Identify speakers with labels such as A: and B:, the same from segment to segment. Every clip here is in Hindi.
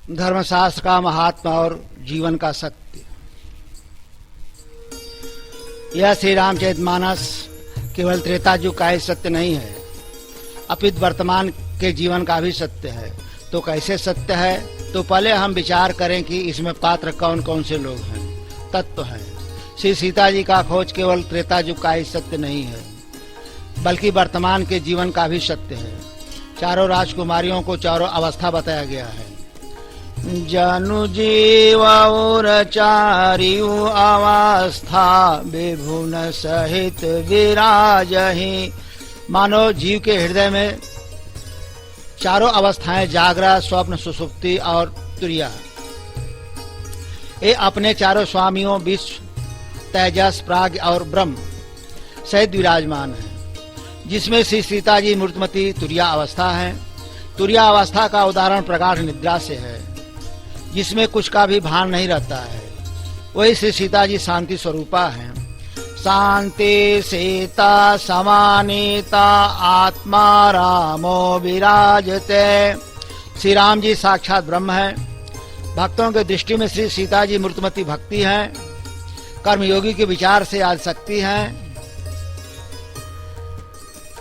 A: धर्मशास्त्र का महात्मा और जीवन का सत्य। यह श्री रामचरितमानस केवल त्रेता युग का ही सत्य नहीं है, अपितु वर्तमान के जीवन का भी सत्य है। तो कैसे सत्य है? तो पहले हम विचार करें कि इसमें पात्र कौन कौन से लोग हैं, तत्व है। श्री सीता जी का खोज केवल त्रेता युग का ही सत्य नहीं है, बल्कि वर्तमान के जीवन का भी सत्य है। चारों राजकुमारियों को चारों अवस्था बताया गया है। जनु जीव और चारियु अवस्था विभुन सहित विराजहि। मानो जीव के हृदय में चारों अवस्थाएं जागरण, स्वप्न, सुषुप्ति और तुरिया, ये अपने चारों स्वामियों विश्व, तेजस, प्राज्ञ और ब्रह्म सहित विराजमान है, जिसमें श्री सीता जी मूर्तिमती तुरिया अवस्था है। तुरिया अवस्था का उदाहरण प्रगाढ़ निद्रा से है, जिसमें कुछ का भी भान नहीं रहता है। वही श्री सीता जी शांति स्वरूपा है। शांति सीता समानीता आत्मा रामो विराजते। श्री राम जी साक्षात ब्रह्म है। भक्तों के दृष्टि में श्री सीता जी मूर्तिमती भक्ति है, कर्मयोगी के विचार से आसक्ति है।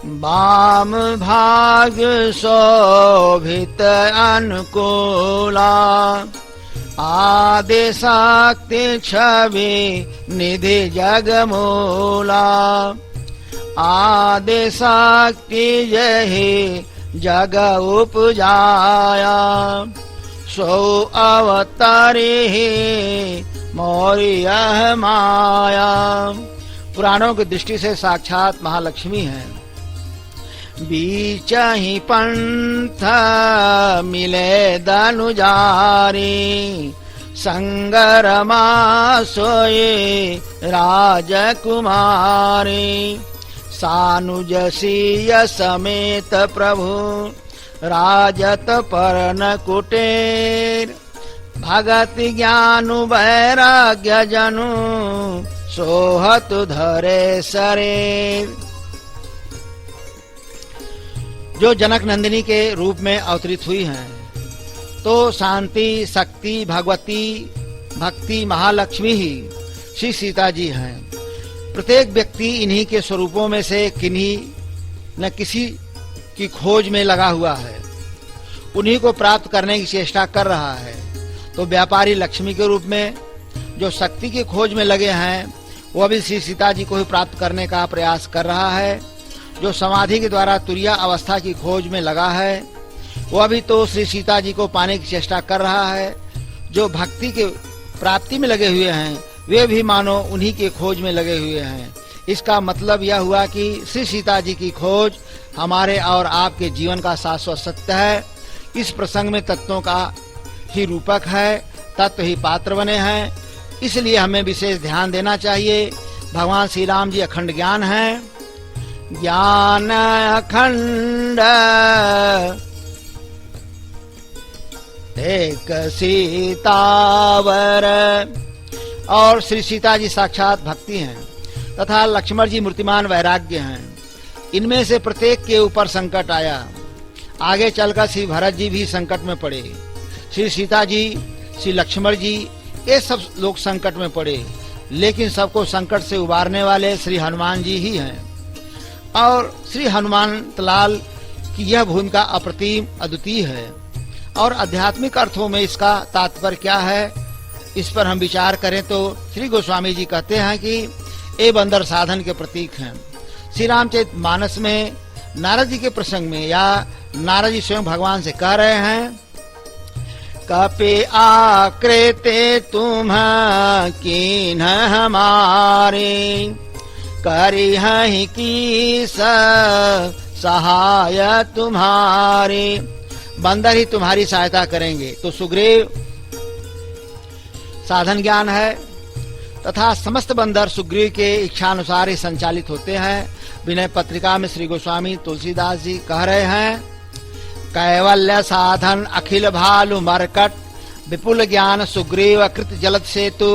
A: वाम भाग शोभित अनुकूला आदिशक्ति छवि निधि जगमूला। आदिशक्ति यही जग उपजाया सो अवतारी मौर्य माया। पुराणों की दृष्टि से साक्षात महालक्ष्मी है। बीच ही पंथ मिले दनुजारी संगरमा सोए राजकुमारी। सानुजसीय समेत प्रभु राजत परन कुटेर। भगत ज्ञान वैराग्य जनु सोहत धरे शरीर। जो जनक नंदिनी के रूप में अवतरित हुई हैं, तो शांति, शक्ति, भगवती, भक्ति, महालक्ष्मी ही श्री सीता जी हैं। प्रत्येक व्यक्ति इन्हीं के स्वरूपों में से किन्हीं न किसी की खोज में लगा हुआ है, उन्हीं को प्राप्त करने की चेष्टा कर रहा है। तो व्यापारी लक्ष्मी के रूप में जो शक्ति की खोज में लगे हैं, वह भी श्री सीता जी को ही प्राप्त करने का प्रयास कर रहा है। जो समाधि के द्वारा तुरिया अवस्था की खोज में लगा है, वह भी तो श्री सीता जी को पाने की चेष्टा कर रहा है। जो भक्ति के प्राप्ति में लगे हुए हैं, वे भी मानो उन्हीं के खोज में लगे हुए हैं। इसका मतलब यह हुआ कि श्री सीता जी की खोज हमारे और आपके जीवन का शाश्वत सत्य है। इस प्रसंग में तत्वों का ही रूपक है, तत्व ही पात्र बने हैं, इसलिए हमें विशेष ध्यान देना चाहिए। भगवान श्री राम जी अखंड ज्ञान हैं। ज्ञान अखंड एक सीतावर। और श्री सीता जी साक्षात भक्ति हैं तथा लक्ष्मण जी मूर्तिमान वैराग्य हैं। इनमें से प्रत्येक के ऊपर संकट आया। आगे चलकर श्री भरत जी भी संकट में पड़े। श्री सीता जी, श्री लक्ष्मण जी, ये सब लोग संकट में पड़े, लेकिन सबको संकट से उबारने वाले श्री हनुमान जी ही हैं। और श्री हनुमान लाल की यह भूमिका अप्रतिम, अद्वितीय है। और आध्यात्मिक अर्थों में इसका तात्पर्य क्या है, इस पर हम विचार करें तो श्री गोस्वामी जी कहते हैं कि ये बंदर साधन के प्रतीक हैं। श्री रामचरितमानस में नारद जी के प्रसंग में या नारद जी स्वयं भगवान से कह रहे हैं, कपि आकृते तुम कीन हमारे करिहि की सहाय तुम्हारे। बंदर ही तुम्हारी सहायता करेंगे। तो सुग्रीव साधन ज्ञान है तथा समस्त बंदर सुग्रीव के इच्छानुसार ही संचालित होते हैं। विनय पत्रिका में श्री गोस्वामी तुलसीदास जी कह रहे हैं, कैवल्य साधन अखिल भालु मरकट विपुल ज्ञान सुग्रीव कृत जलत सेतु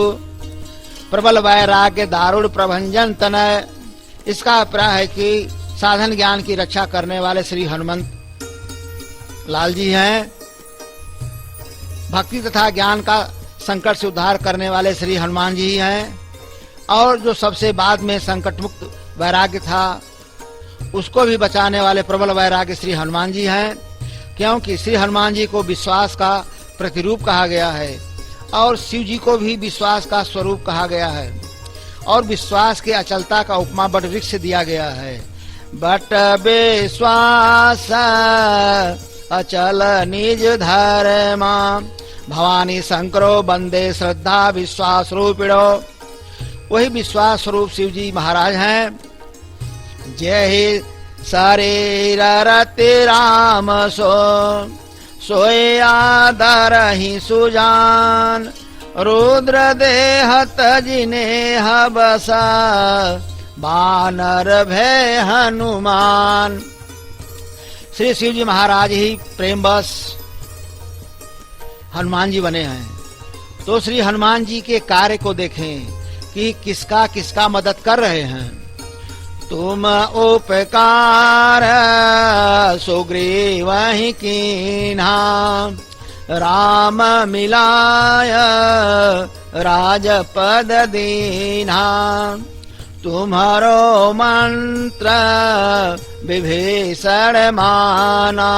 A: प्रबल वैराग्य दारुण प्रभंजन तनय। इसका अभिप्राय है कि साधन ज्ञान की रक्षा करने वाले श्री हनुमंत लाल जी हैं, भक्ति तथा ज्ञान का संकट से उद्धार करने वाले श्री हनुमान जी ही हैं। और जो सबसे बाद में संकट मुक्त वैराग्य था उसको भी बचाने वाले प्रबल वैराग्य श्री हनुमान जी हैं, क्योंकि श्री हनुमान जी को विश्वास का प्रतिरूप कहा गया है और शिव जी को भी विश्वास का स्वरूप कहा गया है और विश्वास के अचलता का उपमा बट वृक्ष दिया गया है। बट विश्वास अचल निज धर्मा भवानी शंकरो बंदे श्रद्धा विश्वास रूपिणो। वही विश्वास स्वरूप शिव जी महाराज हैं। जय ही शरीर रति राम सोए आदर ही सुजान रुद्र देह तजिनेह बसा बानर भय हनुमान। श्री शिव जी महाराज ही प्रेम बस हनुमान जी बने हैं। तो श्री हनुमान जी के कार्य को देखें कि किसका किसका मदद कर रहे हैं। तुम उपकार सुग्रीव ही कीन्हा राम मिलाय राजपद दीन्हा। तुम्हारो मंत्र विभीषण माना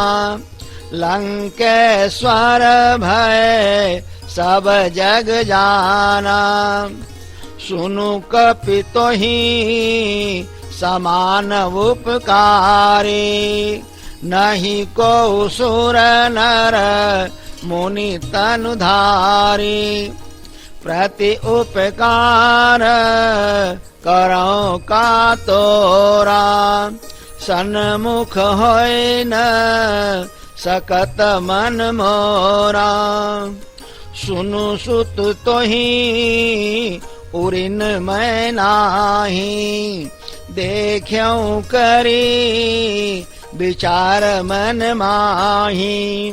A: लंकेश्वर भय सब जग जाना। सुनु कपितो ही समान उपकारी नहीं को सुर नर मुनि तनुधारी। प्रति उपकार करो का तोरा सन्मुख होय न सकत मन मोरा। सुनु सुत तो ही उरिन मैं नाही देख्यूं करी विचार मन माही।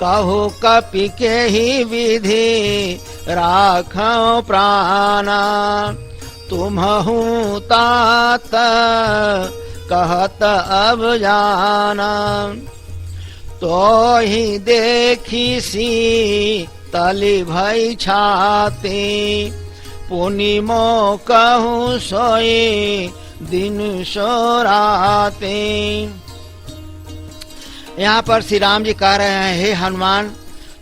A: कहु कपि के ही विधि राखो प्राणा तुम्हु तात कहत अब जाना। तो ही देखी सी तली भई छाती पुनि मो कहूँ सोई दिन सो राते। यहाँ पर श्री राम जी कह रहे हैं, हे हनुमान,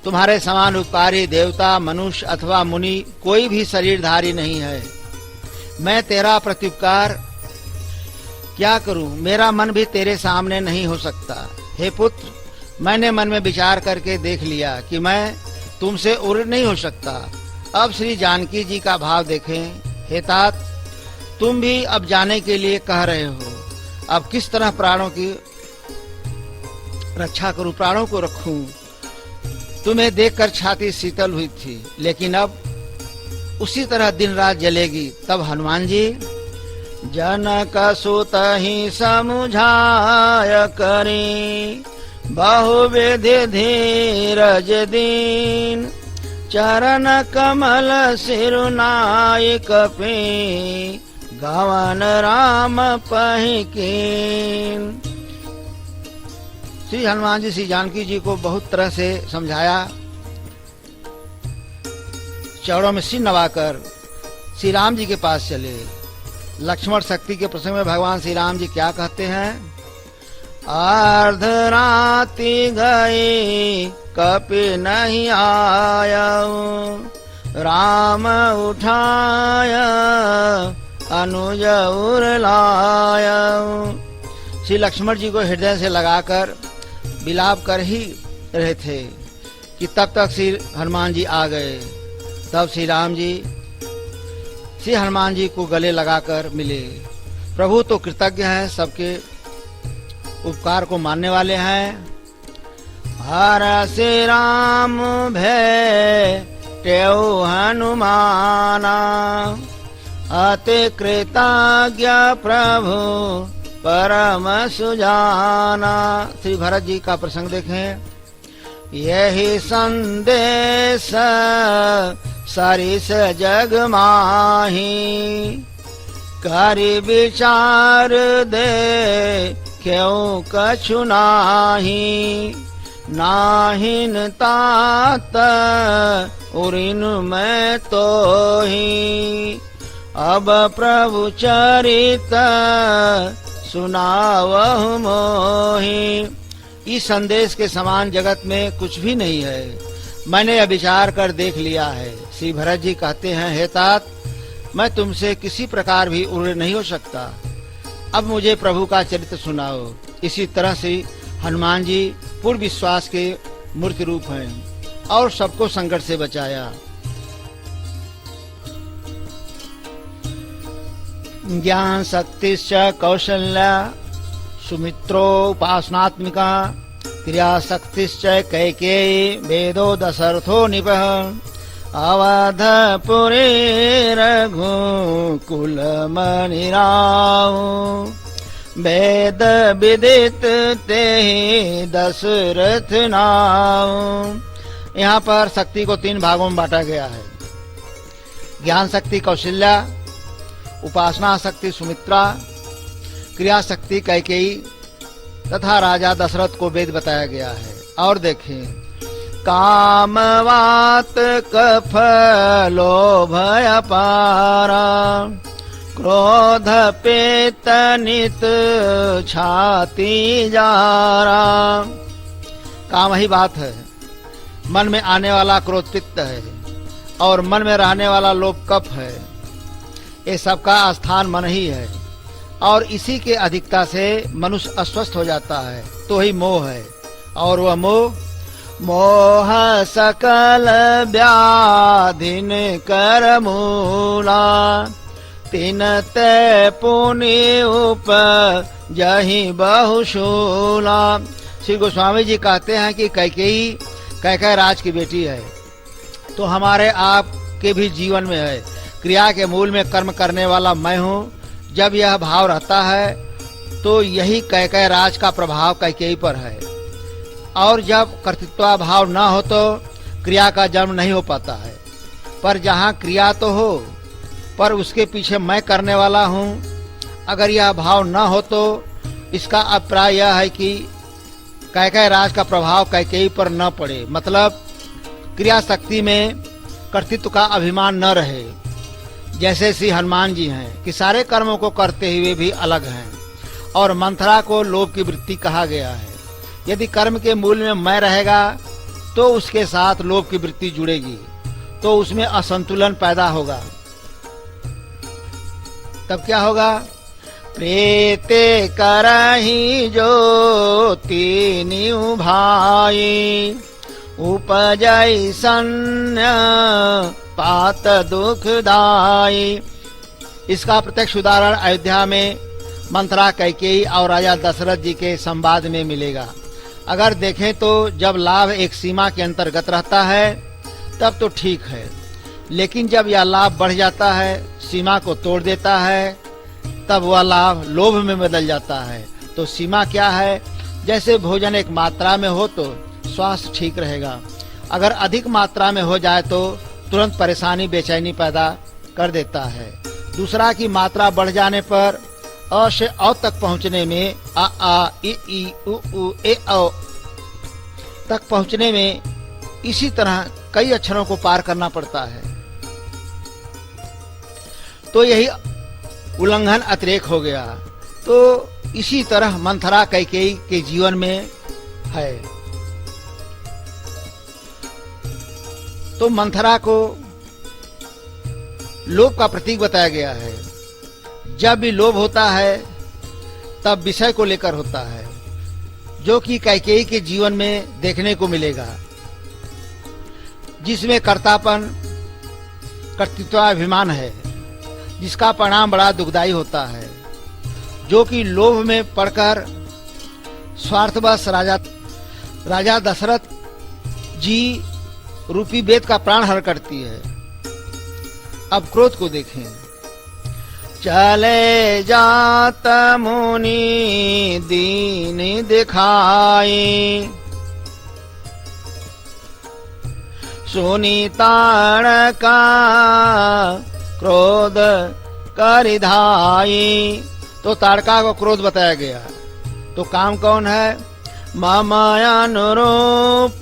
A: तुम्हारे समान उपकारी देवता मनुष्य अथवा मुनि कोई भी शरीरधारी नहीं है। मैं तेरा प्रत्युपकार क्या करूं, मेरा मन भी तेरे सामने नहीं हो सकता। हे पुत्र, मैंने मन में विचार करके देख लिया कि मैं तुमसे उड़ नहीं हो सकता। अब श्री जानकी जी का भाव देखें। हे तात, तुम भी अब जाने के लिए कह रहे हो, अब किस तरह प्राणों की रक्षा करूं, प्राणों को रखूं। तुम्हें देखकर छाती शीतल हुई थी, लेकिन अब उसी तरह दिन रात जलेगी। तब हनुमान जी जनक सुत ही समुझाय करी बहुविधि धीरज दीन चरण कमल सिरुनाय कपि गवन राम पहिकीन। श्री हनुमान जी श्री जानकी जी को बहुत तरह से समझाया। चरणों में सिर नवाकर श्री राम जी के पास चले। लक्ष्मण शक्ति के प्रसंग में भगवान श्री राम जी क्या कहते हैं? अर्ध राति गई कपि नहीं आयऊ राम उठाय अनुज उर लायऊ। श्री लक्ष्मण जी को हृदय से लगाकर विलाप कर ही रहे थे कि तब तक श्री हनुमान जी आ गए। तब श्री राम जी श्री हनुमान जी को गले लगाकर मिले। प्रभु तो कृतज्ञ हैं, सबके उपकार को मानने वाले हैं। हर श्री राम भय टेउ हनुमाना अति कृतज्ञ प्रभु परम सुजाना। श्री भरत जी का प्रसंग देखें। यही संदेश सरिस जग माही करि विचार दे क्यों कछु नाही नाहिन तात उरिन मैं तो ही, अब प्रभु चरित सुनावहु मोहि। इस संदेश के समान जगत में कुछ भी नहीं है, मैंने विचार कर देख लिया है। श्री भरत जी कहते हैं, हे तात, मैं तुमसे किसी प्रकार भी उड़ नहीं हो सकता, अब मुझे प्रभु का चरित्र सुनाओ। इसी तरह से हनुमान जी पूर्ण विश्वास के मूर्ति रूप हैं और सबको संकट से बचाया। ज्ञान शक्तिश्च कौशल्या सुमित्रोपासनात्मिका, क्रिया शक्तिश्च कैकेयी वेदो दशरथो निपः, अवधपुरे रघुकुल मनिराऊ, वेद विदित तेहि दशरथ नाऊ। यहाँ पर शक्ति को 3 भागों में बांटा गया है। ज्ञान शक्ति कौशल्या, उपासना शक्ति सुमित्रा, क्रिया शक्ति कैकेयी तथा राजा दशरथ को वेद बताया गया है। और देखें, कामवात कफ लोभ अपारा, क्रोध पेत नित छाती जारा। काम ही बात है, मन में आने वाला क्रोध पित्त है और मन में रहने वाला लोभ कफ है। ये सबका स्थान मन ही है और इसी के अधिकता से मनुष्य अस्वस्थ हो जाता है, तो ही मोह है। और वह मोह सकल व्याधिन कर मूला, तिन ते पुण्य उपजहि बहुशूला। श्री गोस्वामी जी कहते हैं कि कैकेयी कैकेय राज की बेटी है, तो हमारे आप के भी जीवन में है। क्रिया के मूल में कर्म करने वाला मैं हूँ। जब यह भाव रहता है तो यही कैकेय राज का प्रभाव कैकेयी पर है, और जब कर्तृत्व भाव न हो तो क्रिया का जन्म नहीं हो पाता है। पर जहाँ क्रिया तो हो पर उसके पीछे मैं करने वाला हूँ, अगर यह भाव न हो तो इसका अभिप्राय यह है कि कैकेय राज का प्रभाव कैकेयी पर न पड़े, मतलब क्रिया शक्ति में कर्तृत्व का अभिमान न रहे। जैसे श्री हनुमान जी हैं कि सारे कर्मों को करते हुए भी अलग हैं, और मंथरा को लोभ की वृत्ति कहा गया है। यदि कर्म के मूल में मैं रहेगा तो उसके साथ लोभ की वृत्ति जुड़ेगी, तो उसमें असंतुलन पैदा होगा। तब क्या होगा? प्रेते करहि जो तीनिउ भाई, उपजै सन्य पात दुखदाई। इसका प्रत्यक्ष उदाहरण अयोध्या में मंथरा, कैकेयी और राजा दशरथ जी के संवाद में मिलेगा। अगर देखें तो जब लाभ एक सीमा के अंतर्गत रहता है तब तो ठीक है, लेकिन जब यह लाभ बढ़ जाता है, सीमा को तोड़ देता है, तब वह लाभ लोभ में बदल जाता है। तो सीमा क्या है? जैसे भोजन एक मात्रा में हो तो स्वास्थ्य ठीक रहेगा, अगर अधिक मात्रा में हो जाए तो तुरंत परेशानी, बेचैनी पैदा कर देता है। दूसरा की मात्रा बढ़ जाने पर अ से औ तक पहुंचने में, आ ई उ ए औ तक पहुंचने में इसी तरह कई अक्षरों को पार करना पड़ता है। तो यही उल्लंघन अतिरेक हो गया। तो इसी तरह मंथरा कैकेयी के जीवन में है। तो मंथरा को लोभ का प्रतीक बताया गया है। जब भी लोभ होता है तब विषय को लेकर होता है, जो कि कैकेयी के जीवन में देखने को मिलेगा, जिसमें कर्तापन, कर्तृत्वाभिमान है, जिसका परिणाम बड़ा दुखदायी होता है, जो कि लोभ में पड़कर स्वार्थवश राजा दशरथ जी रूपी वेद का प्राण हरण करती है। अब क्रोध को देखें। चले जात मुनि दीन दिखाई, सुनी ताड़का क्रोध करिधाई। तो ताड़का को क्रोध बताया गया। तो काम कौन है? मम अनुरूप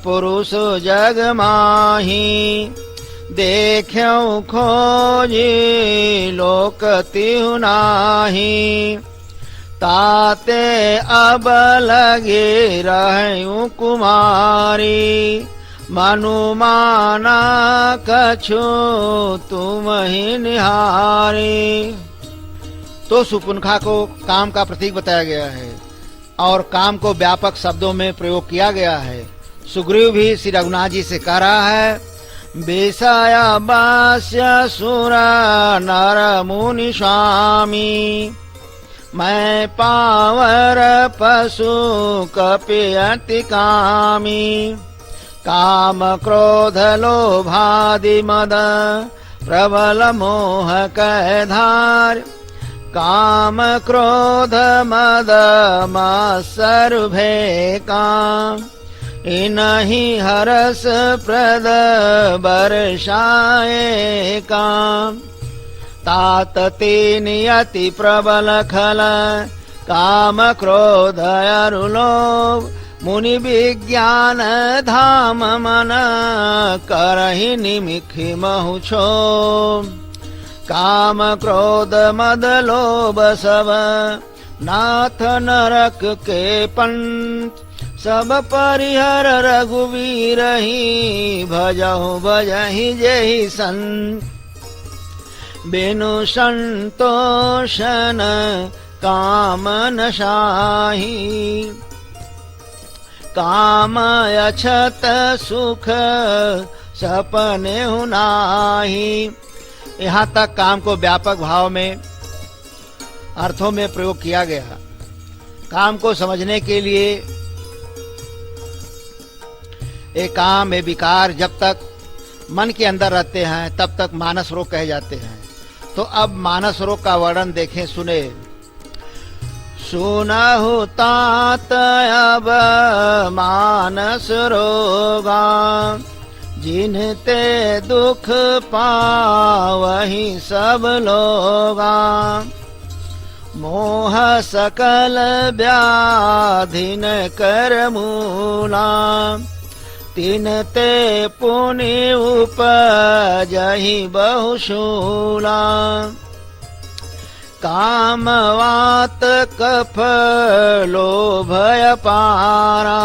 A: पुरुष जग माही देख्यौ खोजी लोक तिहु नाही ताते अब लगे रहूं कुमारी मनुमाना कछु तुम ही निहारी। तो सुपुंखा को काम का प्रतीक बताया गया है और काम को व्यापक शब्दों में प्रयोग किया गया है। सुग्रीव भी श्री रघुनाथ जी से कह रहा है विषय बास्य सुर नर मुनि स्वामी मैं पावर पशु कपि कामी काम क्रोध लोभादि मद प्रबल मोह कह धार काम क्रोध मद मात्सर भय काम इनहि हरस प्रद बरसाए काम तात तेन अति प्रबल खल काम क्रोध अरुलोभ मुनि विज्ञान धाम मन करहि निमिखि महु छो काम क्रोध मद लोभ सब नाथ नरक के पंथ सब परिहर रघुवीर ही भजहु भजहि जेहि संत बिनु संतोषन काम नशाही काम अछत सुख सपने नाही। यहाँ तक काम को व्यापक भाव में अर्थों में प्रयोग किया गया। काम को समझने के लिए एक काम एक विकार जब तक मन के अंदर रहते हैं तब तक मानस रोग कहे जाते हैं। तो अब मानस रोग का वर्णन देखें, सुने। सुनहु तात अब मानस रोगा जिनते दुख पावहि सब लोगा मोह सकल व्याधिन कर मूला तिनते पुनि उपजहि बहुशूला कामवात कफ लोभ अपारा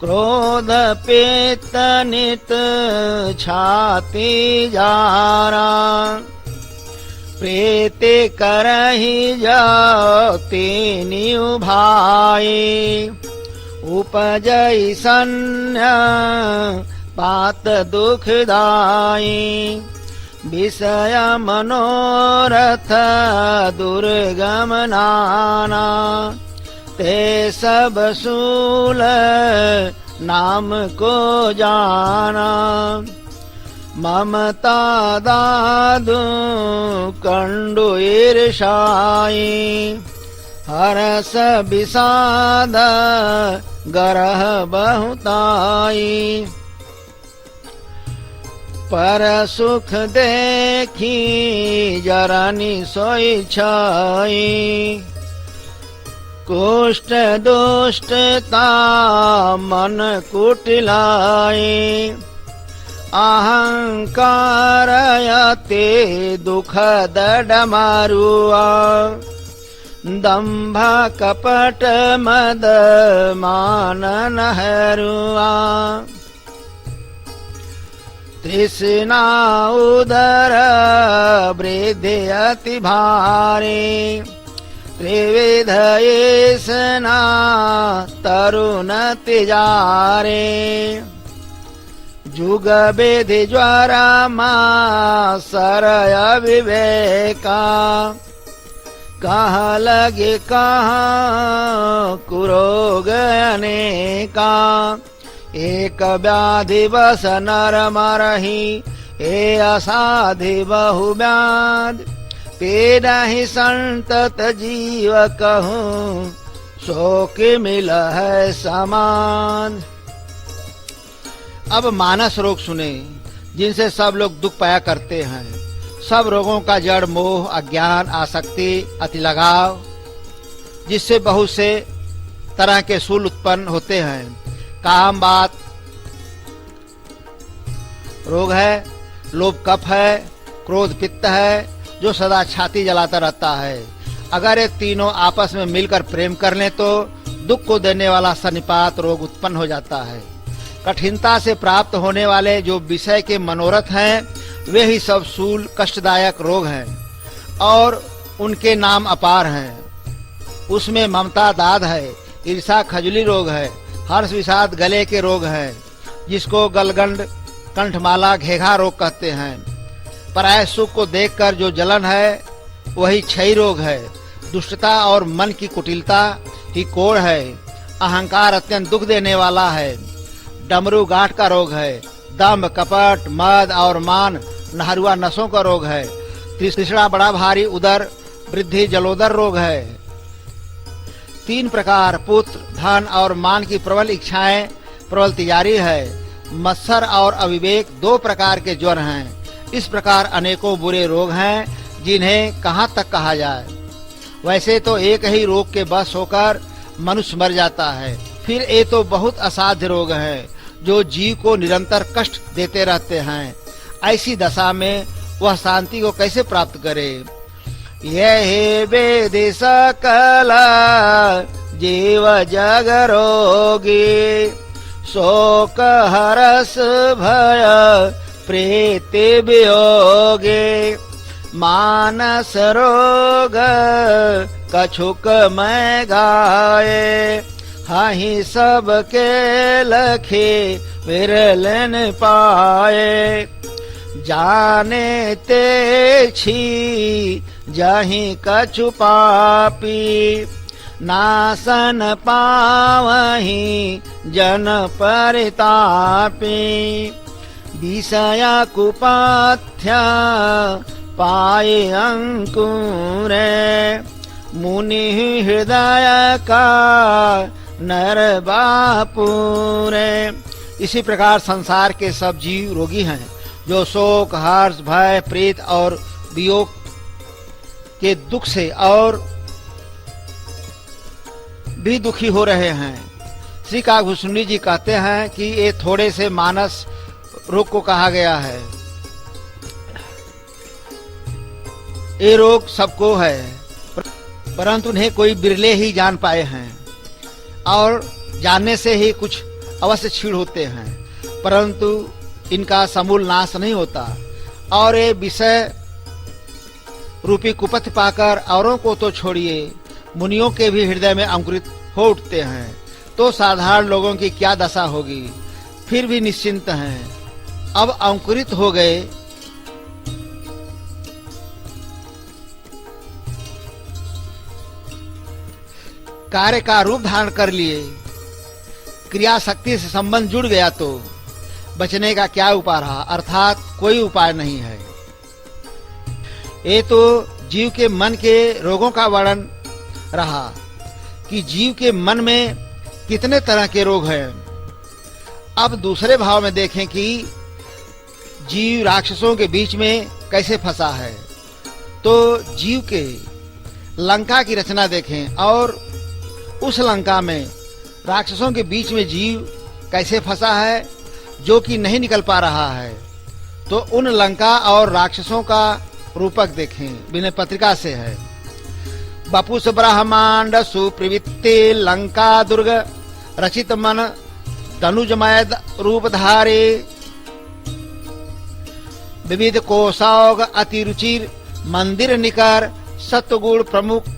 A: क्रोध पित्त नित छाती जारा प्रीति करहि जाओ तीनि उभाई उपजई सन्य पात दुखदाई विषय मनोरथ दुर्गम नाना ते सब सूल नाम को जाना ममता दादु कंडु ईर्षाई हरस विषाद गरह बहुताई पर सुख देखी जरनी सोई छाई कुष्ठ दुष्टता मन कुटिलाई अहंकार यते दुख डमारुआ दंभ कपट मद मान नहरुआ तृष्णा उदर वृद्धि अति भारी त्रिविध येषणा तरुण तिजारे जुग बेधि ज्वरा सरय विवेका कहाँ लगे कहाँ कुरोग अनेका एक व्याधि बस नर मरहि ए असाधि बहु व्याध पेरहि संतत जीव कहूँ शोक मिल है समान। अब मानस रोग सुने जिनसे सब लोग दुख पाया करते हैं। सब रोगों का जड़ मोह अज्ञान आसक्ति अति लगाव जिससे बहुत से तरह के शूल उत्पन्न होते हैं। काम बात रोग है, लोभ कफ है, क्रोध पित्त है जो सदा छाती जलाता रहता है। अगर ये तीनों आपस में मिलकर प्रेम कर लें तो दुख को देने वाला सन्निपात रोग उत्पन्न हो जाता है। कठिनता से प्राप्त होने वाले जो विषय के मनोरथ हैं वे ही सब शूल कष्टदायक रोग हैं और उनके नाम अपार हैं। उसमें ममता दाद है, ईर्षा खजुली रोग है, हर्ष विषाद गले के रोग है जिसको गलगंड कंठमाला घेघा रोग कहते हैं। पराय सुख को देखकर जो जलन है वही क्षय रोग है। दुष्टता और मन की कुटिलता ही कोढ़ है। अहंकार अत्यंत दुख देने वाला है। डमरू गांठ का रोग है। दंभ कपट मद और मान नहरुआ नसों का रोग है। तृष्णा बड़ा भारी उदर वृद्धि जलोदर रोग है। 3 प्रकार पुत्र धन और मान की प्रबल इच्छाएं प्रबल तैयारी है। मत्सर और अविवेक 2 प्रकार के ज्वर हैं। इस प्रकार अनेकों बुरे रोग हैं जिन्हें कहां तक कहा जाए। वैसे तो एक ही रोग के बस होकर मनुष्य मर जाता है, फिर ये तो बहुत असाध्य रोग हैं जो जीव को निरंतर कष्ट देते रहते हैं। ऐसी दशा में वह शांति को कैसे प्राप्त करे। यह वेदि सकल जीव जग रोगी शोक हरस भय प्रीति वियोगे मानस रोग कछुक मैं गाये हाहि सबके लखे विरलन पाए जाने ते छी जहीं कछु पापी नासन पावहीं जन परितापी विषया कुपाथ्या पाए अंकुरे मुनि हृदय का नर बापुरे। इसी प्रकार संसार के सब जीव रोगी हैं जो शोक हर्ष भय प्रीत और वियोग के दुख से और भी दुखी हो रहे हैं। श्री काकभूषुंडी जी कहते हैं कि ये थोड़े से मानस रोग को कहा गया है। ये रोग सबको है परंतु उन्हें कोई बिरले ही जान पाए हैं और जानने से ही कुछ अवश्य क्षीण होते हैं परंतु इनका समूल नाश नहीं होता और ये विषय रूपी कुपथ पाकर औरों को तो छोड़िए मुनियों के भी हृदय में अंकुरित हो उठते हैं। तो साधारण लोगों की क्या दशा होगी। फिर भी निश्चिंत हैं। अब अंकुरित हो गए कार्य का रूप धारण कर लिए क्रिया शक्ति से संबंध जुड़ गया तो बचने का क्या उपाय रहा, अर्थात कोई उपाय नहीं है। ये तो जीव के मन के रोगों का वर्णन रहा कि जीव के मन में कितने तरह के रोग हैं। अब दूसरे भाव में देखें कि जीव राक्षसों के बीच में कैसे फंसा है। तो जीव के लंका की रचना देखें और उस लंका में राक्षसों के बीच में जीव कैसे फंसा है जो कि नहीं निकल पा रहा है। तो उन लंका और राक्षसों का रूपक देखें। विनय पत्रिका से है। बपुस ब्रह्मांड सुप्रवृत्ति लंका दुर्ग रचित मन तनुजमय रूपधारे विविध कोशौग अति रुचिर मंदिर निकर सत्वगुण प्रमुख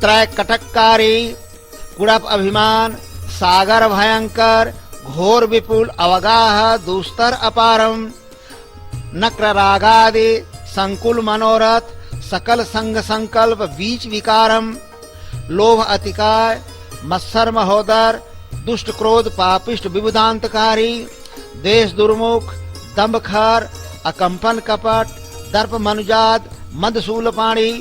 A: त्रय कटककारी गुणप अभिमान सागर भयंकर घोर विपुल अवगाह दुस्तर अपारम नक्र रागादि संकुल मनोरथ सकल संग संकल्प बीच विकारम लोभ अतिकाय मत्सर महोदर दुष्ट क्रोध पापिष्ट विबुधांतकारी देश दुर्मुख दंभ खर अकंपन कपट दर्प मनुजाद मदसूल पाणी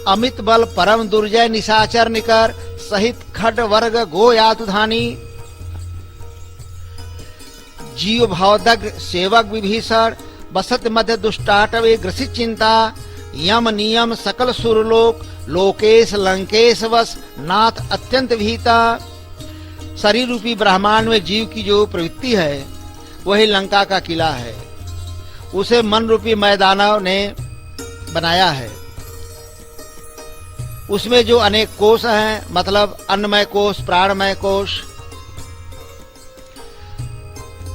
A: अमित बल परम दुर्जय निशाचर निकर सहित खड वर्ग गो यातुधानी जीव भावदग्ध सेवक विभीषण बसत मध्य दुष्टाटवे ग्रसित चिंता यम नियम सकल सुरलोक लोकेश लंकेश वश नाथ अत्यंत भीता। शरीर रूपी ब्रह्मांड में जीव की जो प्रवृत्ति है वही लंका का किला है। उसे मन रूपी मैदानों ने बनाया है। उसमें जो अनेक कोश हैं, मतलब अन्नमय कोश, प्राणमय कोश,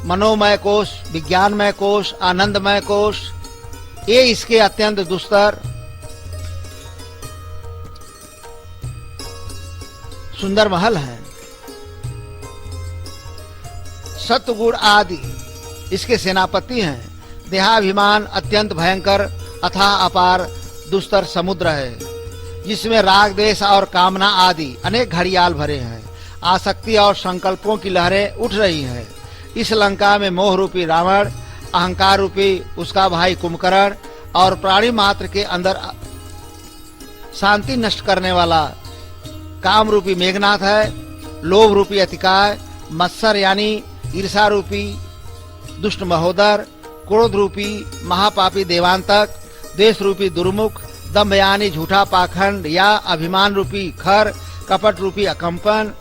A: मनोमय कोश, विज्ञानमय कोश, आनंदमय कोश, ये इसके अत्यंत दुस्तर सुंदर महल हैं। सतगुण आदि इसके सेनापति हैं। देहाभिमान अत्यंत भयंकर अथाह अपार दुस्तर समुद्र है, जिसमें राग द्वेष और कामना आदि अनेक घड़ियाल भरे हैं। आसक्ति और संकल्पों की लहरें उठ रही हैं। इस लंका में मोह रूपी रावण, अहंकार रूपी उसका भाई कुंभकर्ण और प्राणी मात्र के अंदर शांति नष्ट करने वाला काम रूपी मेघनाथ है। लोभ रूपी अतिकाय, मत्सर यानी ईर्षा रूपी दुष्ट महोदर, क्रोध रूपी महापापी देवांतक, द्वेष रूपी दुर्मुख, दम्भ यानी झूठा पाखंड या अभिमान रूपी खर, कपट रूपी अकंपन,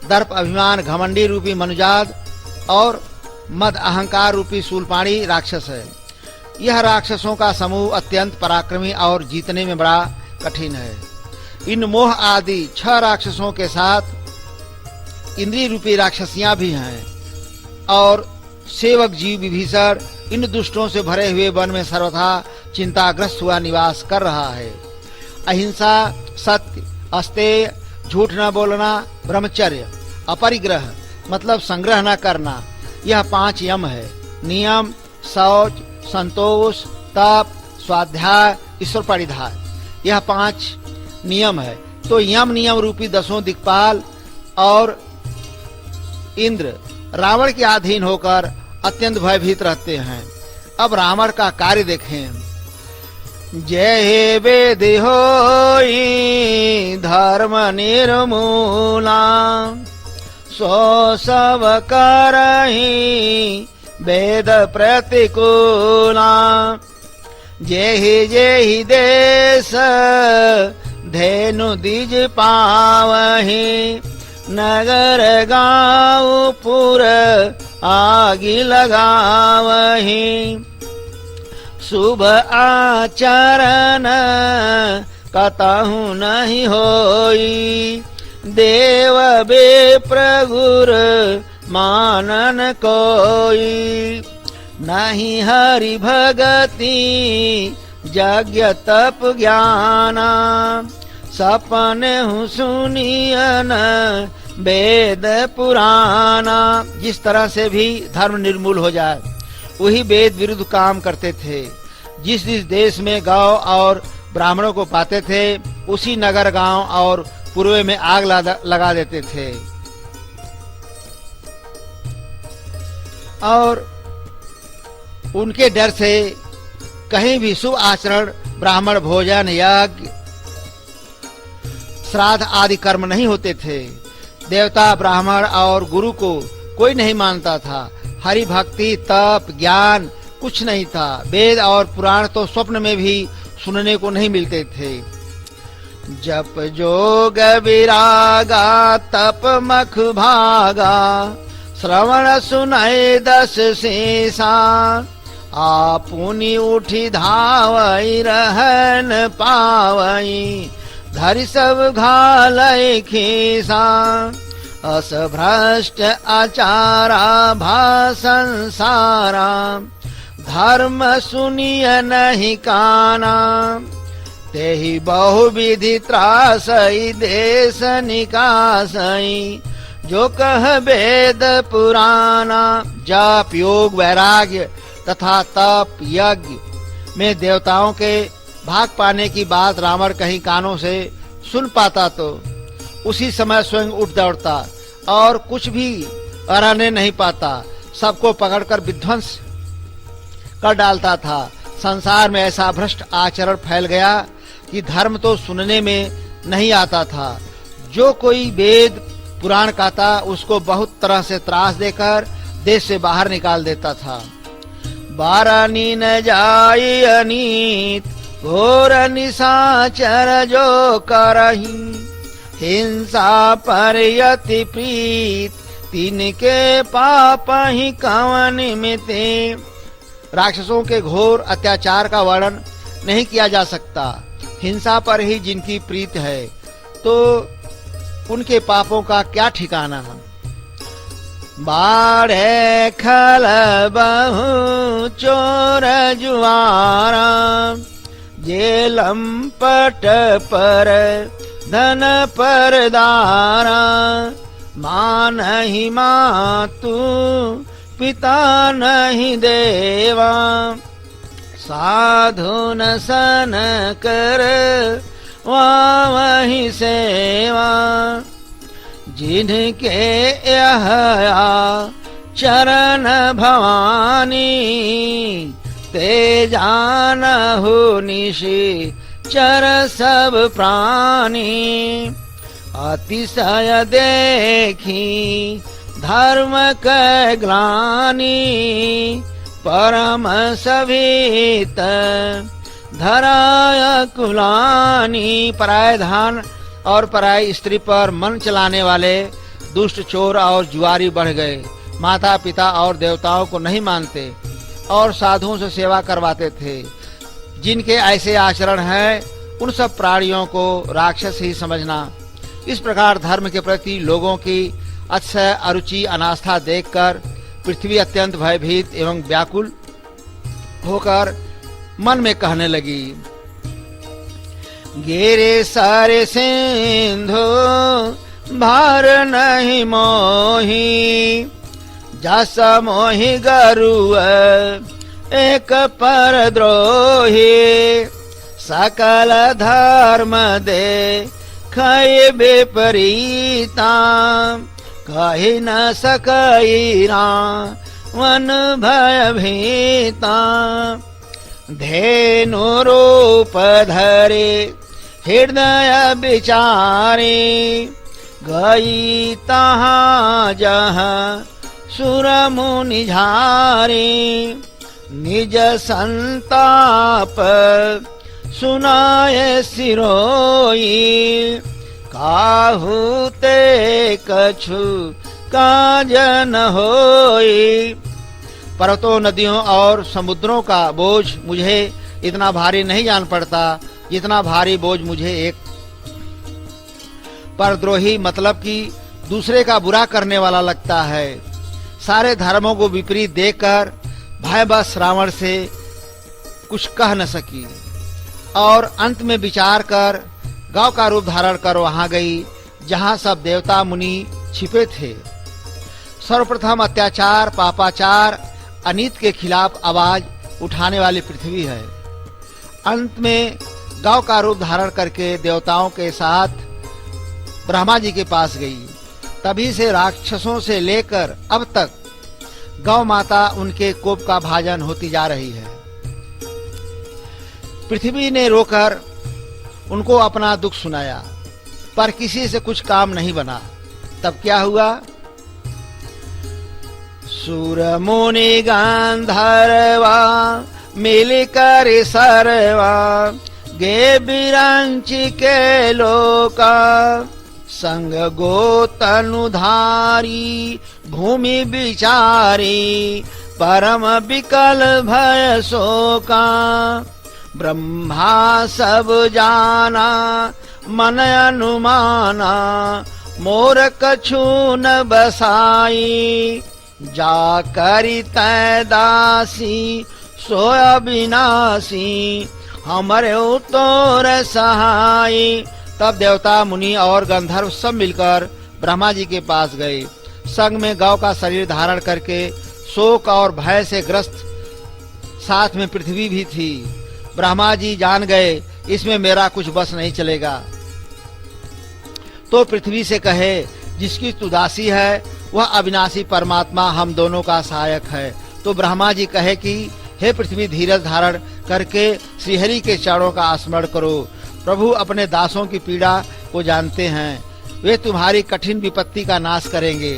A: दर्प अभिमान घमंडी रूपी मनुजाद और मद अहंकार रूपी शूलपाणी राक्षस है। यह राक्षसों का समूह अत्यंत पराक्रमी और जीतने में बड़ा कठिन है। इन मोह आदि 6 राक्षसों के साथ इंद्रिय रूपी राक्षसियां भी हैं और सेवक जीव विभीषण इन दुष्टों से भरे हुए वन में सर्वथा चिंताग्रस्त हुआ निवास कर रहा है। अहिंसा, सत्य, अस्तेय, झूठ न बोलना, ब्रह्मचर्य, अपरिग्रह मतलब संग्रह न करना, यह 5 यम है। नियम, शौच, संतोष, तप, स्वाध्याय, ईश्वर परिधाय, यह 5 नियम है। तो यम नियम रूपी 10 दिक्पाल और इंद्र रावण के अधीन होकर अत्यंत भयभीत रहते हैं। अब रावण का कार्य देखें। जय हे वेद होई धर्म निर्मूला, सो सब करहि वेद प्रतिकूला। जेहि देश धेनु द्विज पावहि, नगर गाँव पुर आगि लगावहि। शुभ आचरण कतहु नहीं होई, देव विप्र गुर मानन कोई। नहीं हरि भगति यज्ञ तप ज्ञाना, सपने हूँ सुनियन वेद पुराना। जिस तरह से भी धर्म निर्मूल हो जाए वही वेद विरुद्ध काम करते थे। जिस देश में गौ और ब्राह्मणों को पाते थे उसी नगर गांव और पूर्व में आग लगा देते थे और उनके डर से कहीं भी शुभ आचरण, ब्राह्मण भोजन, यज्ञ, श्राद्ध आदि कर्म नहीं होते थे। देवता, ब्राह्मण और गुरु को कोई नहीं मानता था। हरि भक्ति, तप, ज्ञान कुछ नहीं था। वेद और पुराण तो स्वप्न में भी सुनने को नहीं मिलते थे। जप जोग विरागा तप मख भागा, श्रवण सुनय 10 शेषा। आपुनि उठी धावई रहन पावई, धरि सब घालय खीसा। अस भ्रष्ट आचारा भा संसारा, धर्म सुनिय नहीं काना। तेहि बहुविधि त्रासई देश निकासई, जो कह वेद पुराना। जप, योग, वैराग्य तथा तप, यज्ञ में देवताओं के भाग पाने की बात रावण कहीं कानों से सुन पाता तो उसी समय स्वयं उठ दौड़ता और कुछ भी रहने नहीं पाता, सबको पकड़कर विध्वंस कर डालता था। संसार में ऐसा भ्रष्ट आचरण फैल गया कि धर्म तो सुनने में नहीं आता था। जो कोई वेद पुराण कहता उसको बहुत तरह से त्रास देकर देश से बाहर निकाल देता था। बारानी न जाई अनीत घोर निशाचर जो करही हिंसा पर यति प्रीत तिनके पाप ही कवन निमिते। राक्षसों के घोर अत्याचार का वर्णन नहीं किया जा सकता। हिंसा पर ही जिनकी प्रीत है तो उनके पापों का क्या ठिकाना। बाढ़े खल बहु चोर जुआरा जेलम पट पर धन पर दारा। मां नहीं मातु पिता नहीं देवा साधु न सन कर वही सेवा। जिनके यह चरण भवानी ते जानहु निशि चर सब प्राणी। अतिशय देखी धर्म कै ग्लानि परम सभीत धराय कुलानी। पराय धन और पराई स्त्री पर मन चलाने वाले दुष्ट चोर और जुआरी बढ़ गए। माता पिता और देवताओं को नहीं मानते और साधुओं से सेवा करवाते थे। जिनके ऐसे आचरण हैं उन सब प्राणियों को राक्षस ही समझना। इस प्रकार धर्म के प्रति लोगों की अतिशय अरुचि अनास्था देखकर पृथ्वी अत्यंत भयभीत एवं व्याकुल होकर मन में कहने लगी, गिरे सारे सिंधु भार नहीं मोही जस मोहि गरुड़ एक पर द्रोही। सकल धर्म दे खय विपरीता कही न सकई रावण भय भीता। धेनु रूप धरे हृदय विचारे गई तहाँ जहाँ सुर मुनि झारे। निज संताप सुनाए सिरोई काहू ते कछु काज न होई। पर्वतों नदियों और समुद्रों का बोझ मुझे इतना भारी नहीं जान पड़ता जितना भारी बोझ मुझे एक परद्रोही मतलब कि दूसरे का बुरा करने वाला लगता है। सारे धर्मों को विपरीत देखकर भयबस रावण से कुछ कह न सकी और अंत में विचार कर गांव का रूप धारण कर वहां गई जहां सब देवता मुनि छिपे थे। सर्वप्रथम अत्याचार पापाचार अनीत के खिलाफ आवाज उठाने वाली पृथ्वी है। अंत में गांव का रूप धारण करके देवताओं के साथ ब्रह्मा जी के पास गई। तभी से राक्षसों से लेकर अब तक गौ माता उनके कोप का भाजन होती जा रही है। पृथ्वी ने रोकर उनको अपना दुख सुनाया पर किसी से कुछ काम नहीं बना। तब क्या हुआ? सुर मुनि गांधर्वा मिलकर सरवा गे बिरंची के लोका संग गोतनुधारी भूमि विचारी परम विकल भय शोका। ब्रह्मा सब जाना मन अनुमाना मोर कछु न बसाई। जा करी तै दासी सोया विनाशी हमरे उतोर सहाय। तब देवता मुनि और गंधर्व सब मिलकर ब्रह्मा जी के पास गए। संग में गौ का शरीर धारण करके शोक और भय से ग्रस्त साथ में पृथ्वी भी थी। ब्रह्मा जी जान गए इसमें मेरा कुछ बस नहीं चलेगा। तो पृथ्वी से कहे, जिसकी तू दासी है वह अविनाशी परमात्मा हम दोनों का सहायक है। तो ब्रह्मा जी कहे कि हे पृथ्वी, धीरज धारण करके श्रीहरि के चरणों का स्मरण करो। प्रभु अपने दासों की पीड़ा को जानते हैं, वे तुम्हारी कठिन विपत्ति का नाश करेंगे।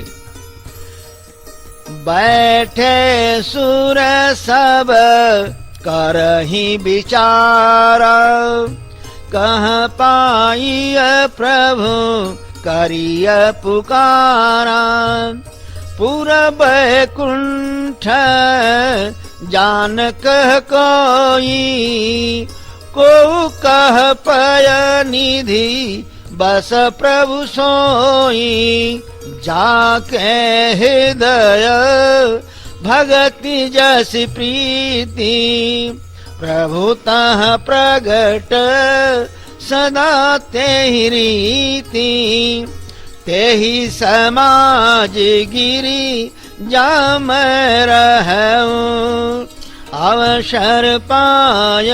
A: बैठे सुर सब करहि विचार, कह पाइय प्रभु करिय पुकारा। पुर बैकुंठ जान कह कोई, को कह पय निधि बस प्रभु सोई। जाके हृदय भगति जस प्रीति, प्रभु तह प्रगट सदा तेहि रीति। तेहि समाज गिरी जाम रहूं, अवसर पाय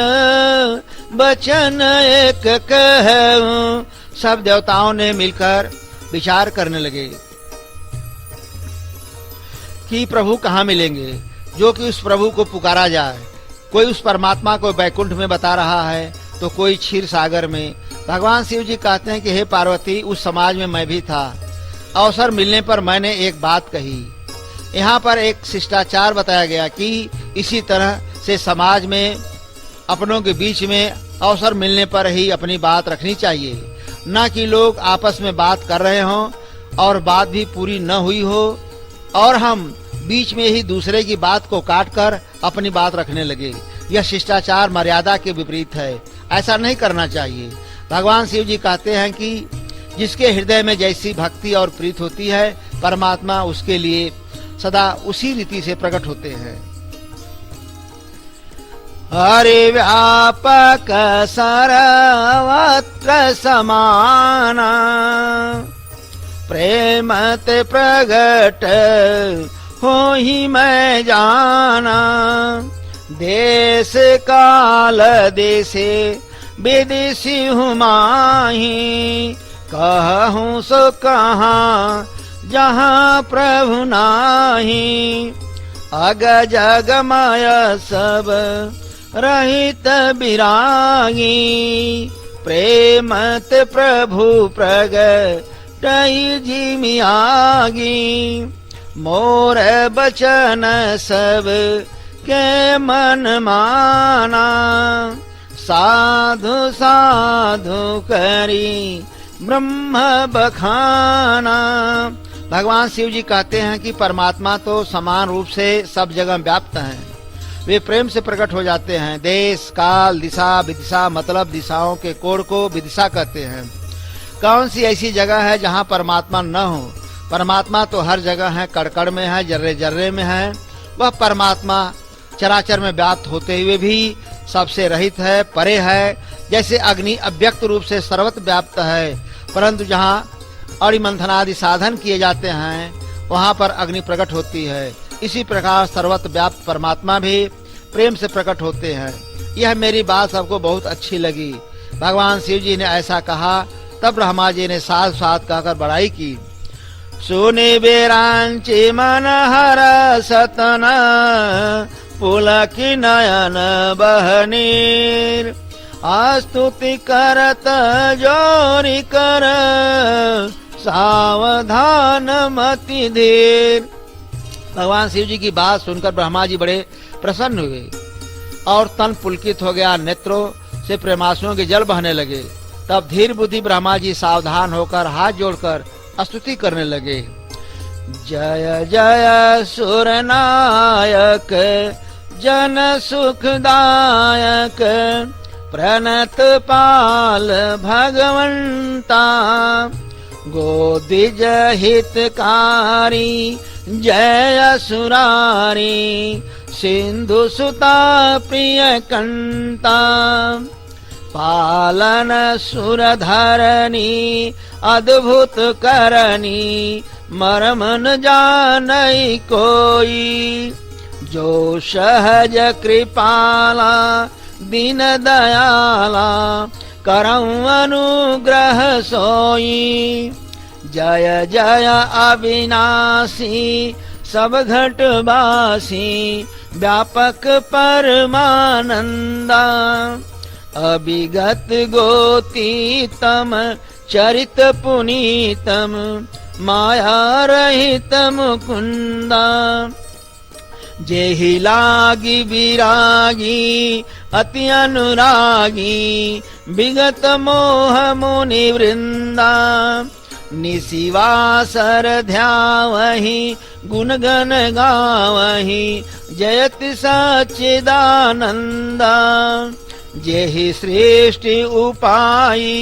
A: बचन एक कहूं। सब देवताओं ने मिलकर विचार करने लगे कि प्रभु कहाँ मिलेंगे, जो कि उस प्रभु को पुकारा जाए। कोई उस परमात्मा को बैकुंठ में बता रहा है, तो कोई क्षीर सागर में। भगवान शिव जी कहते हैं कि हे पार्वती, उस समाज में मैं भी था। अवसर मिलने पर मैंने एक बात कही। यहाँ पर एक शिष्टाचार बताया गया कि इसी तरह से समाज में अपनों के बीच में अवसर मिलने पर ही अपनी बात रखनी चाहिए, न कि लोग आपस में बात कर रहे हों और बात भी पूरी न हुई हो और हम बीच में ही दूसरे की बात को काटकर अपनी बात रखने लगे। यह शिष्टाचार मर्यादा के विपरीत है, ऐसा नहीं करना चाहिए। भगवान शिव जी कहते हैं कि जिसके हृदय में जैसी भक्ति और प्रीत होती है, परमात्मा उसके लिए सदा उसी रीति से प्रकट होते हैं। हरि व्यापक सर्वत्र समाना, प्रेम ते प्रगट होहि मैं जाना। देश काल देशे विदिशि हूँ माही, कहूँ सो कहाँ जहाँ प्रभु नाही। अग जग माय सब रहित बिरागी, प्रेमत प्रभु प्रगटइ जिमि आगी। मोर बचन सब के मन माना, साधु साधु करी ब्रह्म बखाना। भगवान शिव जी कहते हैं कि परमात्मा तो समान रूप से सब जगह व्याप्त हैं। वे प्रेम से प्रकट हो जाते हैं। देश काल दिशा विदिशा मतलब दिशाओं के कोड को विदिशा कहते हैं। कौन सी ऐसी जगह है जहाँ परमात्मा न हो? परमात्मा तो हर जगह है, कड़कड़ में है, जर्रे जर्रे में है। वह परमात्मा चराचर में व्याप्त होते हुए भी सबसे रहित है, परे है। जैसे अग्नि अव्यक्त रूप से सर्वत्र व्याप्त है, परंतु जहाँ अणिमंथनादि साधन किए जाते हैं वहाँ पर अग्नि प्रकट होती है। इसी प्रकार सर्वत्र व्याप्त परमात्मा भी प्रेम से प्रकट होते हैं। यह मेरी बात सबको बहुत अच्छी लगी। भगवान शिव जी ने ऐसा कहा, तब ब्रह्मा जी ने साथ साथ कहकर बड़ाई की। सुनि बेरांचि मन हर सतन, पुलकी नयन बहनीर। स्तुति करत जोरी कर, सावधान मति धीर। भगवान शिव जी की बात सुनकर ब्रह्मा जी बड़े प्रसन्न हुए और तन पुलकित हो गया, नेत्रों से प्रेमाश्रुओं के जल बहने लगे। तब धीर बुद्धि ब्रह्मा जी सावधान होकर हाथ जोड़कर स्तुति करने लगे। जय जय सुरनायक जन सुखदायक, प्रणत पाल भगवंता। गोदिज हितकारी जय असुरारी, सिंधु सुता प्रिय कंता। पालन सुरधरनी अद्भुत करनी, मर्म न जानई कोई। जो सहज कृपाला दीन दयाला, करऊं अनुग्रह सोई। जय जय अविनाशी सब घटवासी, व्यापक परमानंदा। अभिगत गोतीतम चरित पुनीतम, माया रहित मुकुंदा। जेहि लागी विरागी अति अनुरागी विगत मोह मुनि वृंदा निशिवासर ध्यावहि गुण गण गावहि जयति सच्चिदानंदा जेहि सृष्टि उपायि